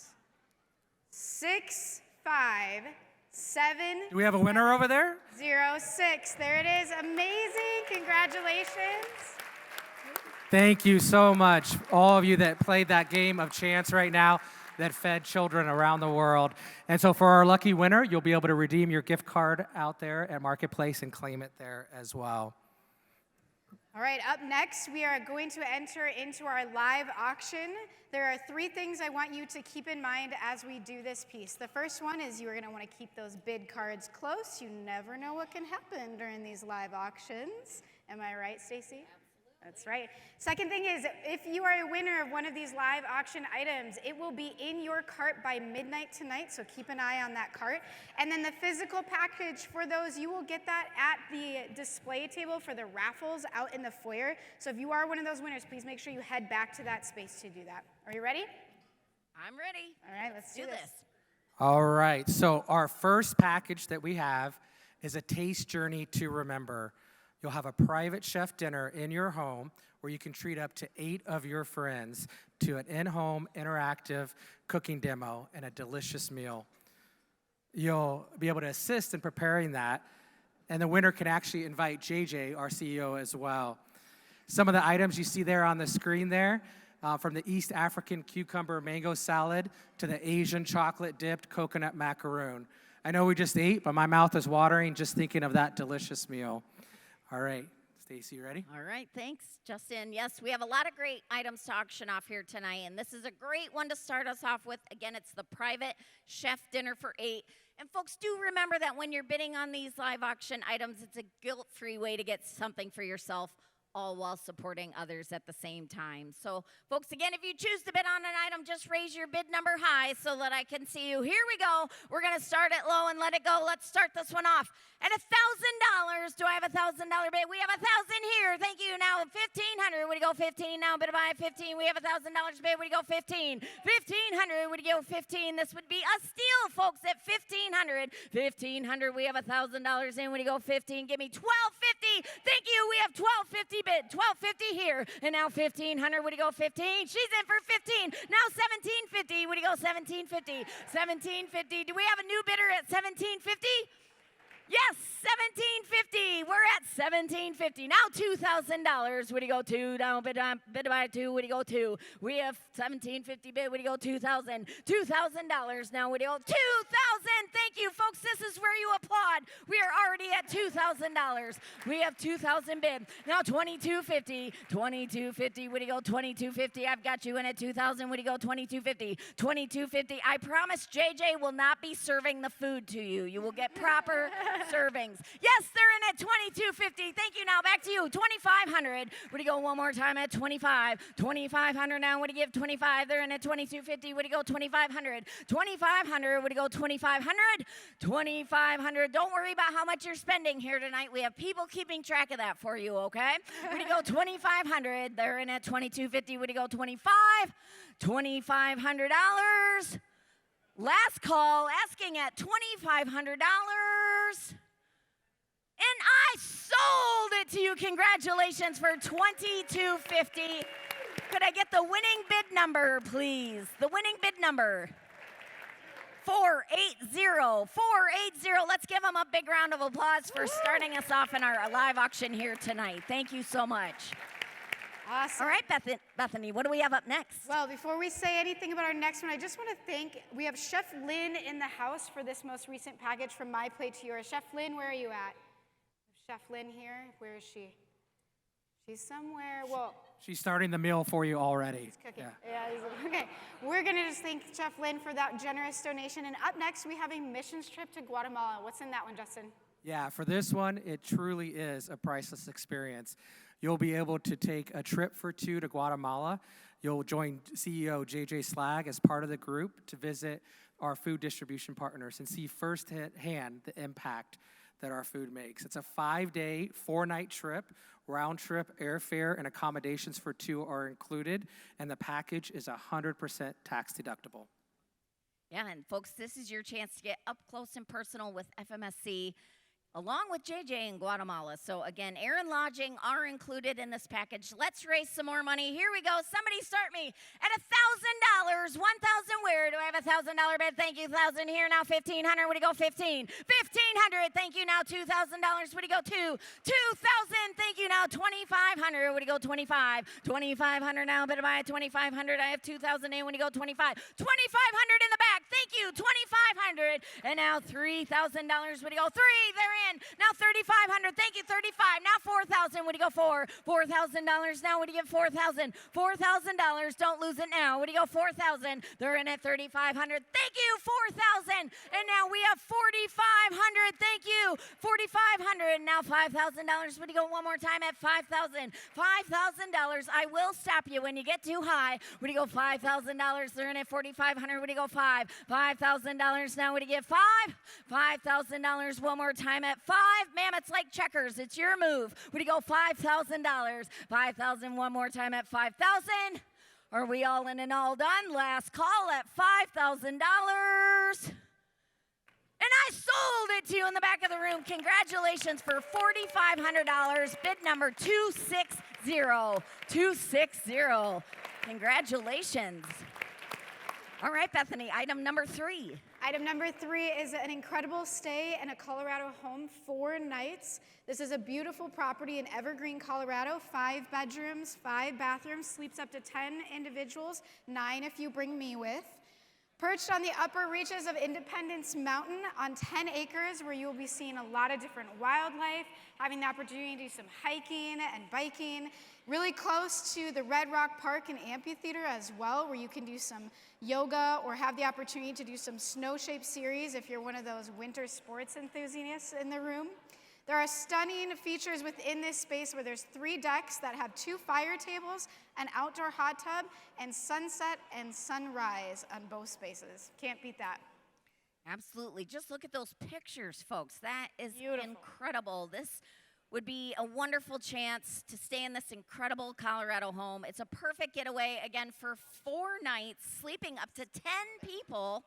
657706. Do we have a winner over there? There it is. Amazing. Congratulations. Thank you so much, all of you that played that game of chance right now that fed children around the world. And so for our lucky winner, you'll be able to redeem your gift card out there at Marketplace and claim it there as well. All right, up next, we are going to enter into our live auction. There are 3 things I want you to keep in mind as we do this piece. The first one is you're going to want to keep those bid cards close. You never know what can happen during these live auctions. Am I right, Stacy? That's right. Second thing is, if you are a winner of one of these live auction items, it will be in your cart by midnight tonight, so keep an eye on that cart. And then the physical package for those, you will get that at the display table for the raffles out in the foyer. So if you are one of those winners, please make sure you head back to that space to do that. Are you ready? I'm ready. All right, let's do this. All right, so our first package that we have is a taste journey to remember. You'll have a private chef dinner in your home where you can treat up to 8 of your friends to an in-home interactive cooking demo and a delicious meal. You'll be able to assist in preparing that, and the winner can actually invite JJ, our CEO, as well. Some of the items you see there on the screen there, from the East African cucumber mango salad to the Asian chocolate dipped coconut macaroon. I know we just ate, but my mouth is watering just thinking of that delicious meal. All right, Stacy, you ready? All right, thanks, Justin. Yes, we have a lot of great items to auction off here tonight, and this is a great one to start us off with. Again, it's the private chef dinner for 8. And folks, do remember that when you're bidding on these live auction items, it's a guilt-free way to get something for yourself, all while supporting others at the same time. So, folks, again, if you choose to bid on an item, just raise your bid number high so that I can see you. Here we go. We're going to start it low and let it go. Let's start this one off at $1,000. Do I have a $1,000 bid? We have 1,000 here. Thank you. Now 1,500. Would you go 15? Now bid by 15. We have $1,000 bid. Would you go 15? 1,500. Would you go 15? This would be a steal, folks, at 1,500. 1,500. We have $1,000 in. Would you go 15? Give me 1,250. Thank you. We have 1,250 bid. 1,250 here. And now 1,500. Would you go 15? She's in for 15. Now 1,750. Would you go 1,750? 1,750. Do we have a new bidder at 1,750? Yes, 1,750. We're at 1,750. Now $2,000. Would you go 2? Down bid by 2. Would you go 2? We have 1,750 bid. Would you go 2,000? $2,000. Now would you go 2,000? Thank you, folks. This is where you applaud. We are already at $2,000. We have 2,000 bid. Now 2,250. 2,250. Would you go 2,250? I've got you in at 2,000. Would you go 2,250? 2,250. I promise JJ will not be serving the food to you. You will get proper servings. Yes, they're in at 2,250. Thank you. Now back to you. 2,500. Would you go one more time at 25? 2,500 now. Would you give 25? They're in at 2,250. Would you go 2,500? 2,500. Would you go 2,500? 2,500. Don't worry about how much you're spending here tonight. We have people keeping track of that for you, okay? Would you go 2,500? They're in at 2,250. Would you go 25? $2,500. Last call, asking at $2,500. And I sold it to you. Congratulations for $2,250. Could I get the winning bid number, please? The winning bid number. 480. 480. Let's give them a big round of applause for starting us off in our live auction here tonight. Thank you so much. Awesome. All right, Bethany, what do we have up next? Well, before we say anything about our next one, I just want to thank, we have Chef Lynn in the house for this most recent package from My Plate to Yours. Chef Lynn, where are you at? Chef Lynn here? Where is she? She's somewhere, well. She's starting the meal for you already. He's cooking. Okay. We're going to just thank Chef Lynn for that generous donation. And up next, we have a missions trip to Guatemala. What's in that one, Justin? Yeah, for this one, it truly is a priceless experience. You'll be able to take a trip for 2 to Guatemala. You'll join CEO JJ Slag as part of the group to visit our food distribution partners and see firsthand the impact that our food makes. It's a 5-day, 4-night trip. Round trip airfare and accommodations for 2 are included, and the package is 100% tax deductible. Yeah, and folks, this is your chance to get up close and personal with FMSC, along with JJ in Guatemala. So again, air and lodging are included in this package. Let's raise some more money. Here we go. Somebody start me at $1,000. 1,000 where? Do I have a $1,000 bid? Thank you. 1,000 here. Now 1,500. Would you go 15? 1,500. Thank you. Now $2,000. Would you go 2? 2,000. Thank you. Now 2,500. Would you go 25? 2,500 now. Bid by 2,500. I have 2,000 in. Would you go 25? 2,500 in the back. Thank you. 2,500. And now $3,000. Would you go 3? They're in. Now 3,500. Thank you. 35. Now 4,000. Would you go 4? $4,000. Now would you give 4,000? $4,000. Don't lose it now. Would you go 4,000? They're in at 3,500. Thank you. 4,000. And now we have $4,500. Thank you. $4,500. Now $5,000. Would you go one more time at $5,000? $5,000. I will stop you when you get too high. Would you go $5,000? They're in at $4,500. Would you go $5,000? $5,000. Now would you get $5,000? $5,000. One more time at $5,000. Ma'am, it's like checkers. It's your move. Would you go $5,000? $5,000. One more time at $5,000. Are we all in and all done? Last call at $5,000. And I sold it to you in the back of the room. Congratulations for $4,500. Bid number 260. 260. Congratulations. All right, Bethany, item number 3. Item number 3 is an incredible stay in a Colorado home, 4 nights. This is a beautiful property in Evergreen, Colorado, 5 bedrooms, 5 bathrooms, sleeps up to 10 individuals, 9 if you bring me with. Perched on the upper reaches of Independence Mountain on 10 acres where you will be seeing a lot of different wildlife, having the opportunity to do some hiking and biking. Really close to the Red Rock Park and Amphitheater as well, where you can do some yoga or have the opportunity to do some snow shape series if you're one of those winter sports enthusiasts in the room. There are stunning features within this space where there's 3 decks that have 2 fire tables, an outdoor hot tub, and sunset and sunrise on both spaces. Can't beat that. Absolutely. Just look at those pictures, folks. That is Beautiful. incredible. This would be a wonderful chance to stay in this incredible Colorado home. It's a perfect getaway, again, for 4 nights, sleeping up to 10 people.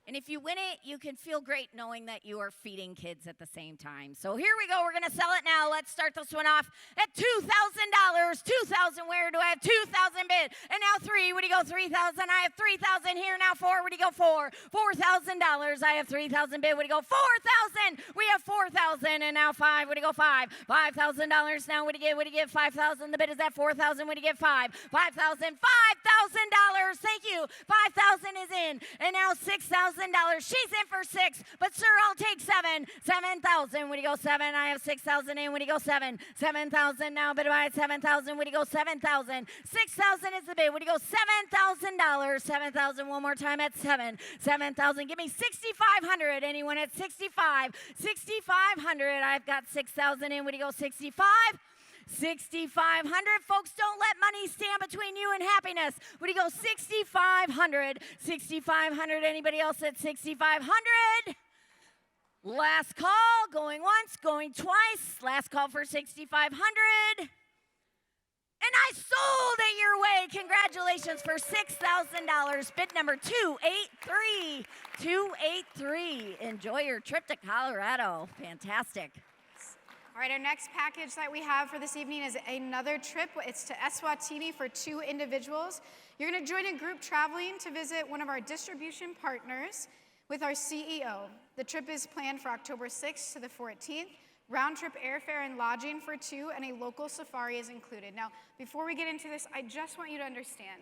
And if you win it, you can feel great knowing that you are feeding kids at the same time. So here we go. We're going to sell it now. Let's start this one off at $2,000. $2,000. Where do I have $2,000 bid? And now 3. Would you go $3,000? I have $3,000 here. Now 4. Would you go 4? $4,000. I have $3,000 bid. Would you go 4,000? We have 4,000. And now 5. Would you go 5? $5,000. Now would you get 5,000? The bid is at 4,000. Would you get 5? 5,000. $5,000. Thank you. 5,000 is in. And now $6,000. She's in for 6, but sir, I'll take 7. 7,000. Would you go 7? I have 6,000 in. Would you go 7? 7,000 now. Bid by 7,000. Would you go 7,000? 6,000 is the bid. Would you go $7,000? 7,000. One more time at 7. 7,000. Give me 6,500. Anyone at 65? 6,500. I've got 6,000 in. Would you go 65? 6,500. Folks, don't let money stand between you and happiness. Would you go 6,500? 6,500. Anybody else at 6,500? Last call. Going once, going twice. Last call for 6,500. And I sold it your way. Congratulations for $6,000. Bid number 283. 283. Enjoy your trip to Colorado. Fantastic. All right, our next package that we have for this evening is another trip. It's to Eswatini for 2 individuals. You're going to join a group traveling to visit one of our distribution partners with our CEO. The trip is planned for October 6th to the 14th. Round-trip airfare and lodging for 2, and a local safari is included. Now, before we get into this, I just want you to understand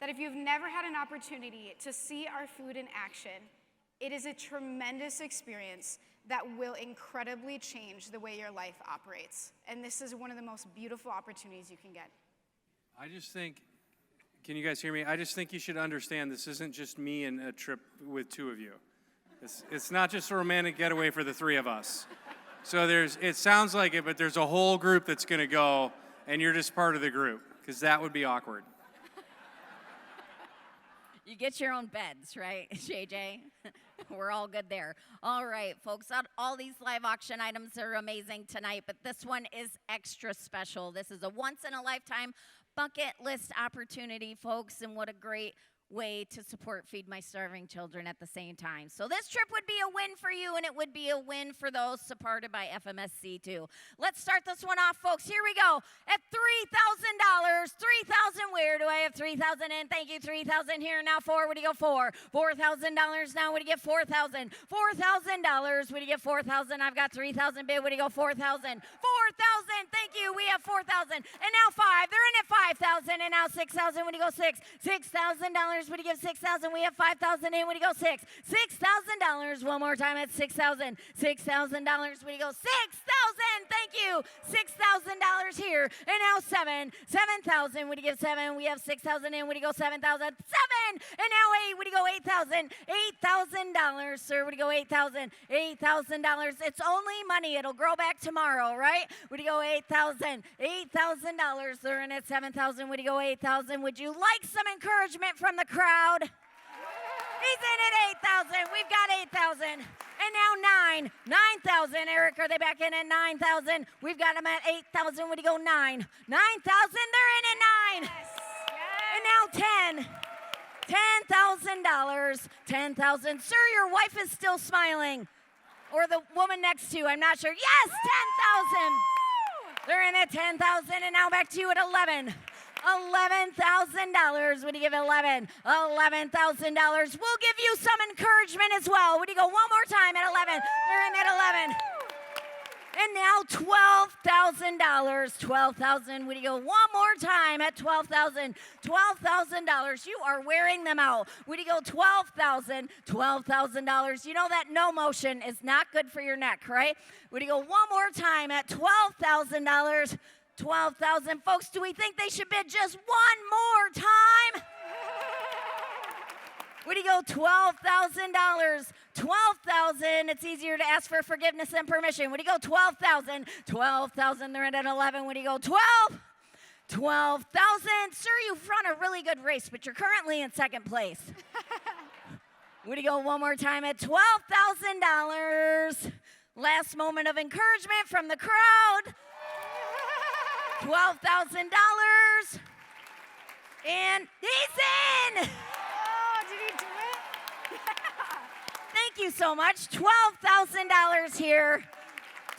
that if you've never had an opportunity to see our food in action, it is a tremendous experience that will incredibly change the way your life operates. And this is one of the most beautiful opportunities you can get. I just think, can you guys hear me? I just think you should understand this isn't just me and a trip with 2 of you. It's not just a romantic getaway for the 3 of us. So it sounds like it, but there's a whole group that's gonna go, and you're just part of the group, because that would be awkward. You get your own beds, right, JJ? We're all good there. All right, folks, all these live auction items are amazing tonight, but this one is extra special. This is a once-in-a-lifetime bucket list opportunity, folks, and what a great way to support Feed My Starving Children at the same time. So this trip would be a win for you, and it would be a win for those supported by FMSC too. Let's start this one off, folks. Here we go. At $3,000. 3,000. Where do I have 3,000 in? Thank you. 3,000 here. Now 4. Would you go 4? $4,000 now. Would you get 4,000? $4,000. Would you get 4,000? I've got 3,000 bid. Would you go 4,000? 4,000. Thank you. We have 4,000. And now 5. They're in at 5,000. And now 6,000. Would you go 6? $6,000. Would you give 6,000? We have 5,000 in. Would you go 6? $6,000. One more time at 6,000. $6,000. Would you go 6,000? Thank you. $6,000 here. And now 7,000. Would you give 7? We have 6,000 in. Would you go 7,000? 7. And now 8. Would you go 8,000? $8,000, sir. Would you go 8,000? $8,000. It's only money. It'll grow back tomorrow, right? Would you go 8,000? $8,000. They're in at 7,000. Would you go 8,000? Would you like some encouragement from the crowd? He's in at 8,000. We've got 8,000. And now 9,000. Eric, are they back in at 9,000? We've got them at 8,000. Would you go 9? 9,000. They're in at 9. Yes. And now 10. $10,000. 10,000. Sir, your wife is still smiling. Or the woman next to you. I'm not sure. Yes, 10,000. They're in at 10,000. And now back to you at 11. $11,000. Would you give 11? $11,000. We'll give you some encouragement as well. Would you go one more time at 11? They're in at 11. And now $12,000. 12,000. Would you go one more time at 12,000? $12,000. You are wearing them out. Would you go 12,000? $12,000. You know that no motion is not good for your neck, right? Would you go one more time at $12,000? 12,000. Folks, do we think they should bid just one more time? Would you go $12,000? 12,000. It's easier to ask for forgiveness than permission. Would you go 12,000? 12,000. They're in at 11. Would you go 12? 12,000. Sir, you've run a really good race, but you're currently in second place. Would you go one more time at $12,000? Last moment of encouragement from the crowd. $12,000. And he's in. Oh, did he do it? Thank you so much. $12,000 here.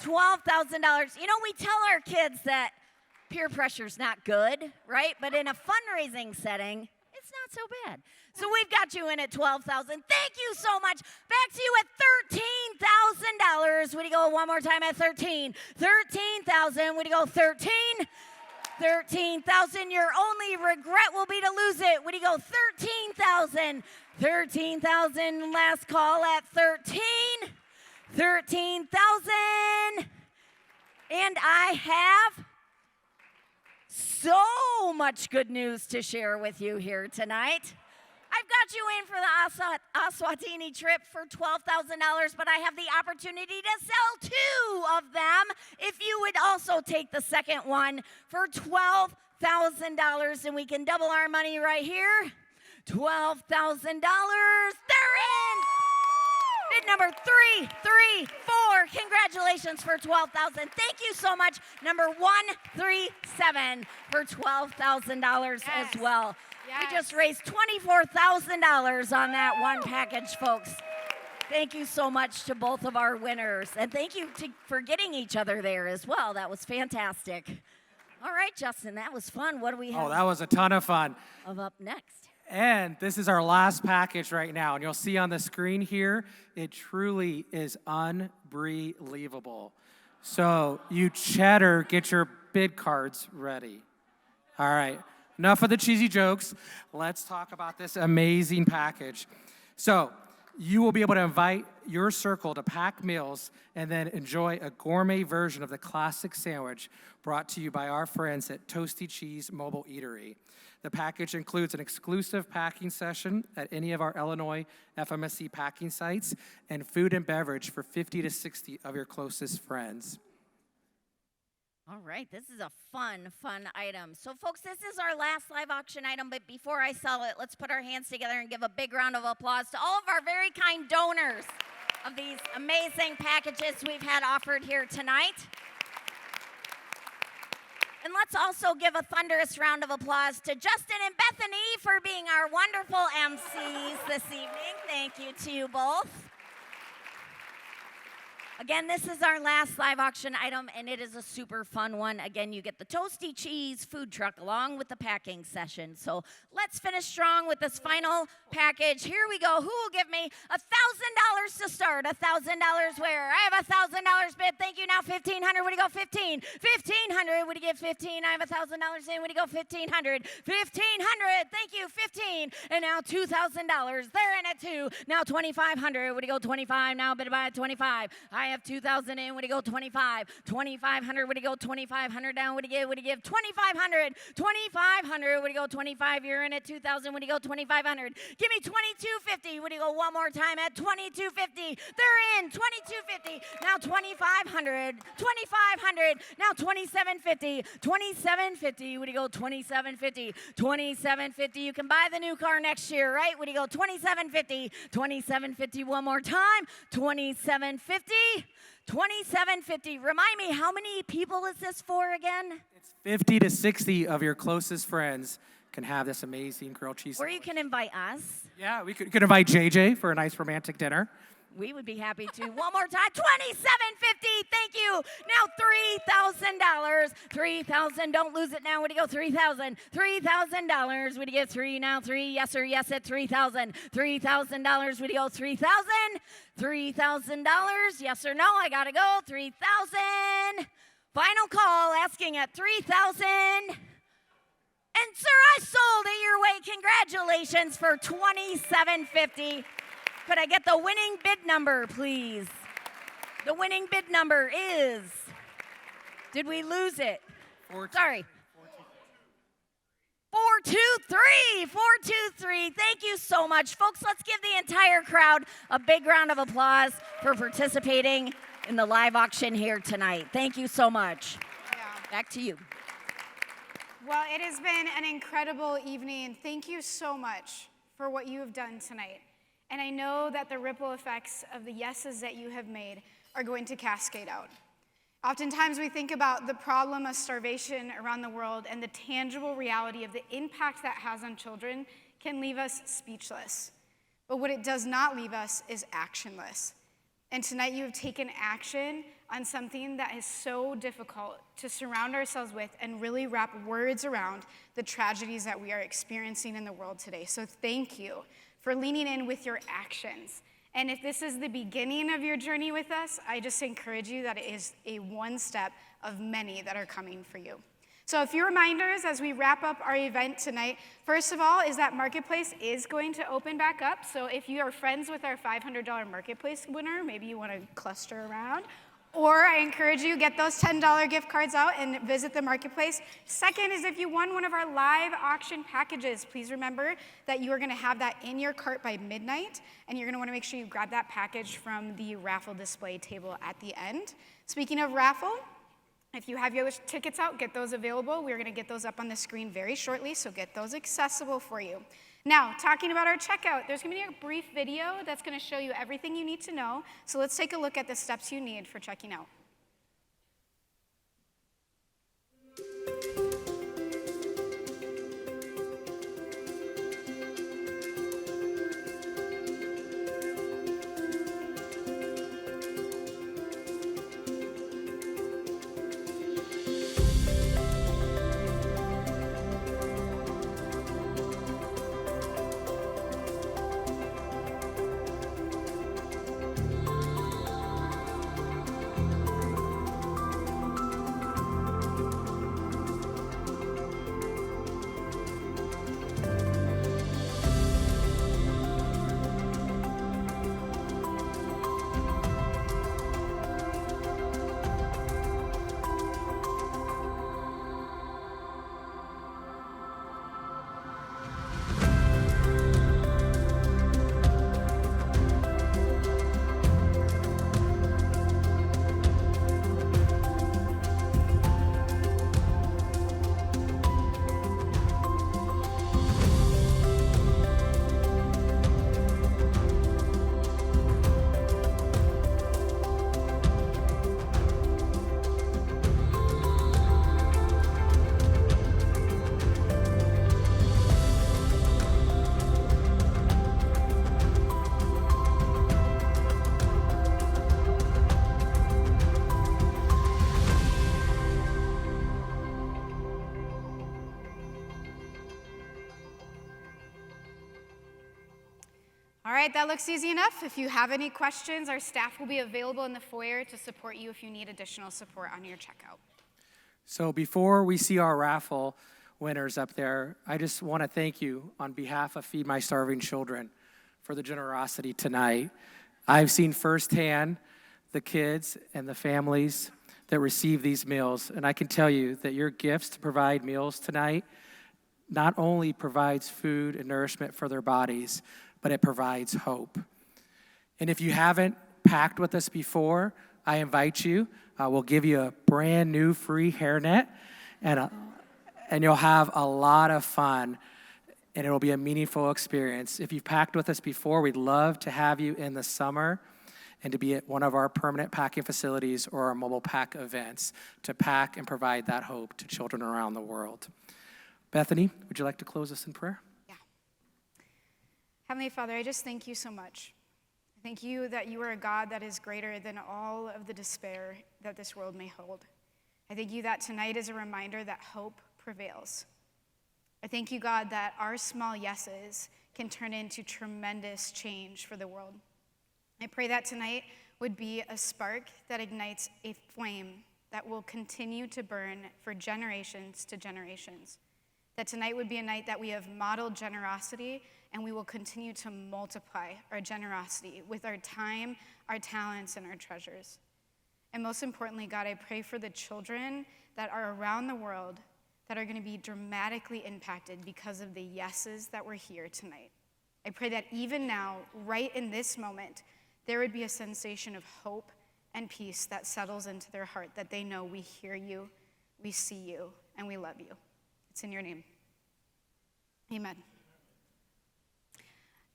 $12,000. You know, we tell our kids that peer pressure's not good, right? But in a fundraising setting, it's not so bad. So we've got you in at $12,000. Thank you so much. Back to you at $13,000. Would you go one more time at 13? 13,000. Would you go 13? 13,000. Your only regret will be to lose it. Would you go 13,000? 13,000. Last call at 13. 13,000. And I have so much good news to share with you here tonight. I've got you in for the Eswatini trip for $12,000, but I have the opportunity to sell 2 of them if you would also take the second one for $12,000, and we can double our money right here. $12,000. They're in. Bid number 334. Congratulations for $12,000. Thank you so much. Number 137 for $12,000 as well. Yes. We just raised $24,000 on that one package, folks. Thank you so much to both of our winners. And thank you for getting each other there as well. That was fantastic. All right, Justin, that was fun. What do we have Oh, that was a ton of fun. up next? And this is our last package right now. And you'll see on the screen here, it truly is unbelievable. So you cheddar, get your bid cards ready. All right. Enough of the cheesy jokes. Let's talk about this amazing package. So you will be able to invite your circle to pack meals and then enjoy a gourmet version of the classic sandwich brought to you by our friends at Toasty Cheese Mobile Eatery. The package includes an exclusive packing session at any of our Illinois FMSC packing sites and food and beverage for 50 to 60 of your closest friends. All right, this is a fun item. So, folks, this is our last live auction item, but before I sell it, let's put our hands together and give a big round of applause to all of our very kind donors of these amazing packages we've had offered here tonight. And let's also give a thunderous round of applause to Justin and Bethany for being our wonderful MCs this evening. Thank you to you both. Again, this is our last live auction item, and it is a super fun one. Again, you get the Toasty Cheese food truck along with the packing session. So let's finish strong with this final package. Here we go. Who will give me $1,000 to start? $1,000 where? I have $1,000 bid. Thank you. Now 1,500. Would you go 15? 1,500. Would you give 15? I have $1,000 in. Would you go 1,500? 1,500. Thank you. 15. And now $2,000. They're in at 2. Now 2,500. Would you go 25? Now bid by 25. I have 2,000 in? Would he go 25? 2,500, would he go 2,500 down? Would he give 2,500? 2,500, would he go 25? You're in at 2,000, would he go 2,500? Give me 2,250, would he go one more time at 2,250? They're in, 2,250, now 2,500, 2,500, now 2,750, 2,750, would he go 2,750? 2,750, you can buy the new car next year, right? Would he go 2,750? 2,750 one more time. 2,750. 2,750. Remind me, how many people is this for again? It's 50 to 60 of your closest friends can have this amazing grilled cheese Or sandwich. you can invite us. Yeah, we could invite JJ for a nice romantic dinner. We would be happy to. One more time. 2,750. Thank you. Now $3,000. 3,000. Don't lose it now. Would you go 3,000? $3,000. Would you get three now? Three. Yes sir. Yes at 3,000. $3,000. Would you go 3,000? $3,000. Yes or no? I gotta go. 3,000. Final call. Asking at 3,000. And sir, I sold it your way. Congratulations for 2,750. Could I get the winning bid number, please? The winning bid number is, did we lose it? Sorry. 423. 423. Thank you so much. Folks, let's give the entire crowd a big round of applause for participating in the live auction here tonight. Thank you so much. Yeah. Back to you. Well, it has been an incredible evening. Thank you so much for what you have done tonight. And I know that the ripple effects of the yeses that you have made are going to cascade out. Oftentimes we think about the problem of starvation around the world, and the tangible reality of the impact that has on children can leave us speechless. But what it does not leave us is actionless. And tonight you have taken action on something that is so difficult to surround ourselves with and really wrap words around the tragedies that we are experiencing in the world today. So thank you for leaning in with your actions. And if this is the beginning of your journey with us, I just encourage you that it is a one step of many that are coming for you. So a few reminders as we wrap up our event tonight. First of all is that Marketplace is going to open back up. So if you are friends with our $500 Marketplace winner, maybe you want to cluster around. Or I encourage you, get those $10 gift cards out and visit the Marketplace. Second is if you won one of our live auction packages, please remember that you are going to have that in your cart by midnight, and you're going to want to make sure you grab that package from the raffle display table at the end. Speaking of raffle, if you have your tickets out, get those available. We're going to get those up on the screen very shortly, so get those accessible for you. Now, talking about our checkout, there's going to be a brief video that's going to show you everything you need to know. So let's take a look at the steps you need for checking out. All right, that looks easy enough. If you have any questions, our staff will be available in the foyer to support you if you need additional support on your checkout. So before we see our raffle winners up there, I just want to thank you on behalf of Feed My Starving Children for the generosity tonight. I've seen firsthand the kids and the families that receive these meals. And I can tell you that your gifts to provide meals tonight not only provides food and nourishment for their bodies, but it provides hope. And if you haven't packed with us before, I invite you. We'll give you a brand new free hairnet, and you'll have a lot of fun, and it'll be a meaningful experience. If you've packed with us before, we'd love to have you in the summer and to be at one of our permanent packing facilities or our mobile pack events to pack and provide that hope to children around the world. Bethany, would you like to close us in prayer? Yeah. Heavenly Father, I just thank you so much. Thank you that you are a God that is greater than all of the despair that this world may hold. I thank you that tonight is a reminder that hope prevails. I thank you, God, that our small yeses can turn into tremendous change for the world. I pray that tonight would be a spark that ignites a flame that will continue to burn for generations to generations. That tonight would be a night that we have modeled generosity, and we will continue to multiply our generosity with our time, our talents, and our treasures. And most importantly, God, I pray for the children that are around the world that are going to be dramatically impacted because of the yeses that were here tonight. I pray that even now, right in this moment, there would be a sensation of hope and peace that settles into their heart, that they know we hear you, we see you, and we love you. It's in your name. Amen.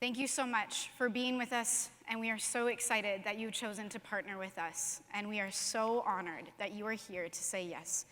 Thank you so much for being with us, and we are so excited that you've chosen to partner with us, and we are so honored that you are here to say yes.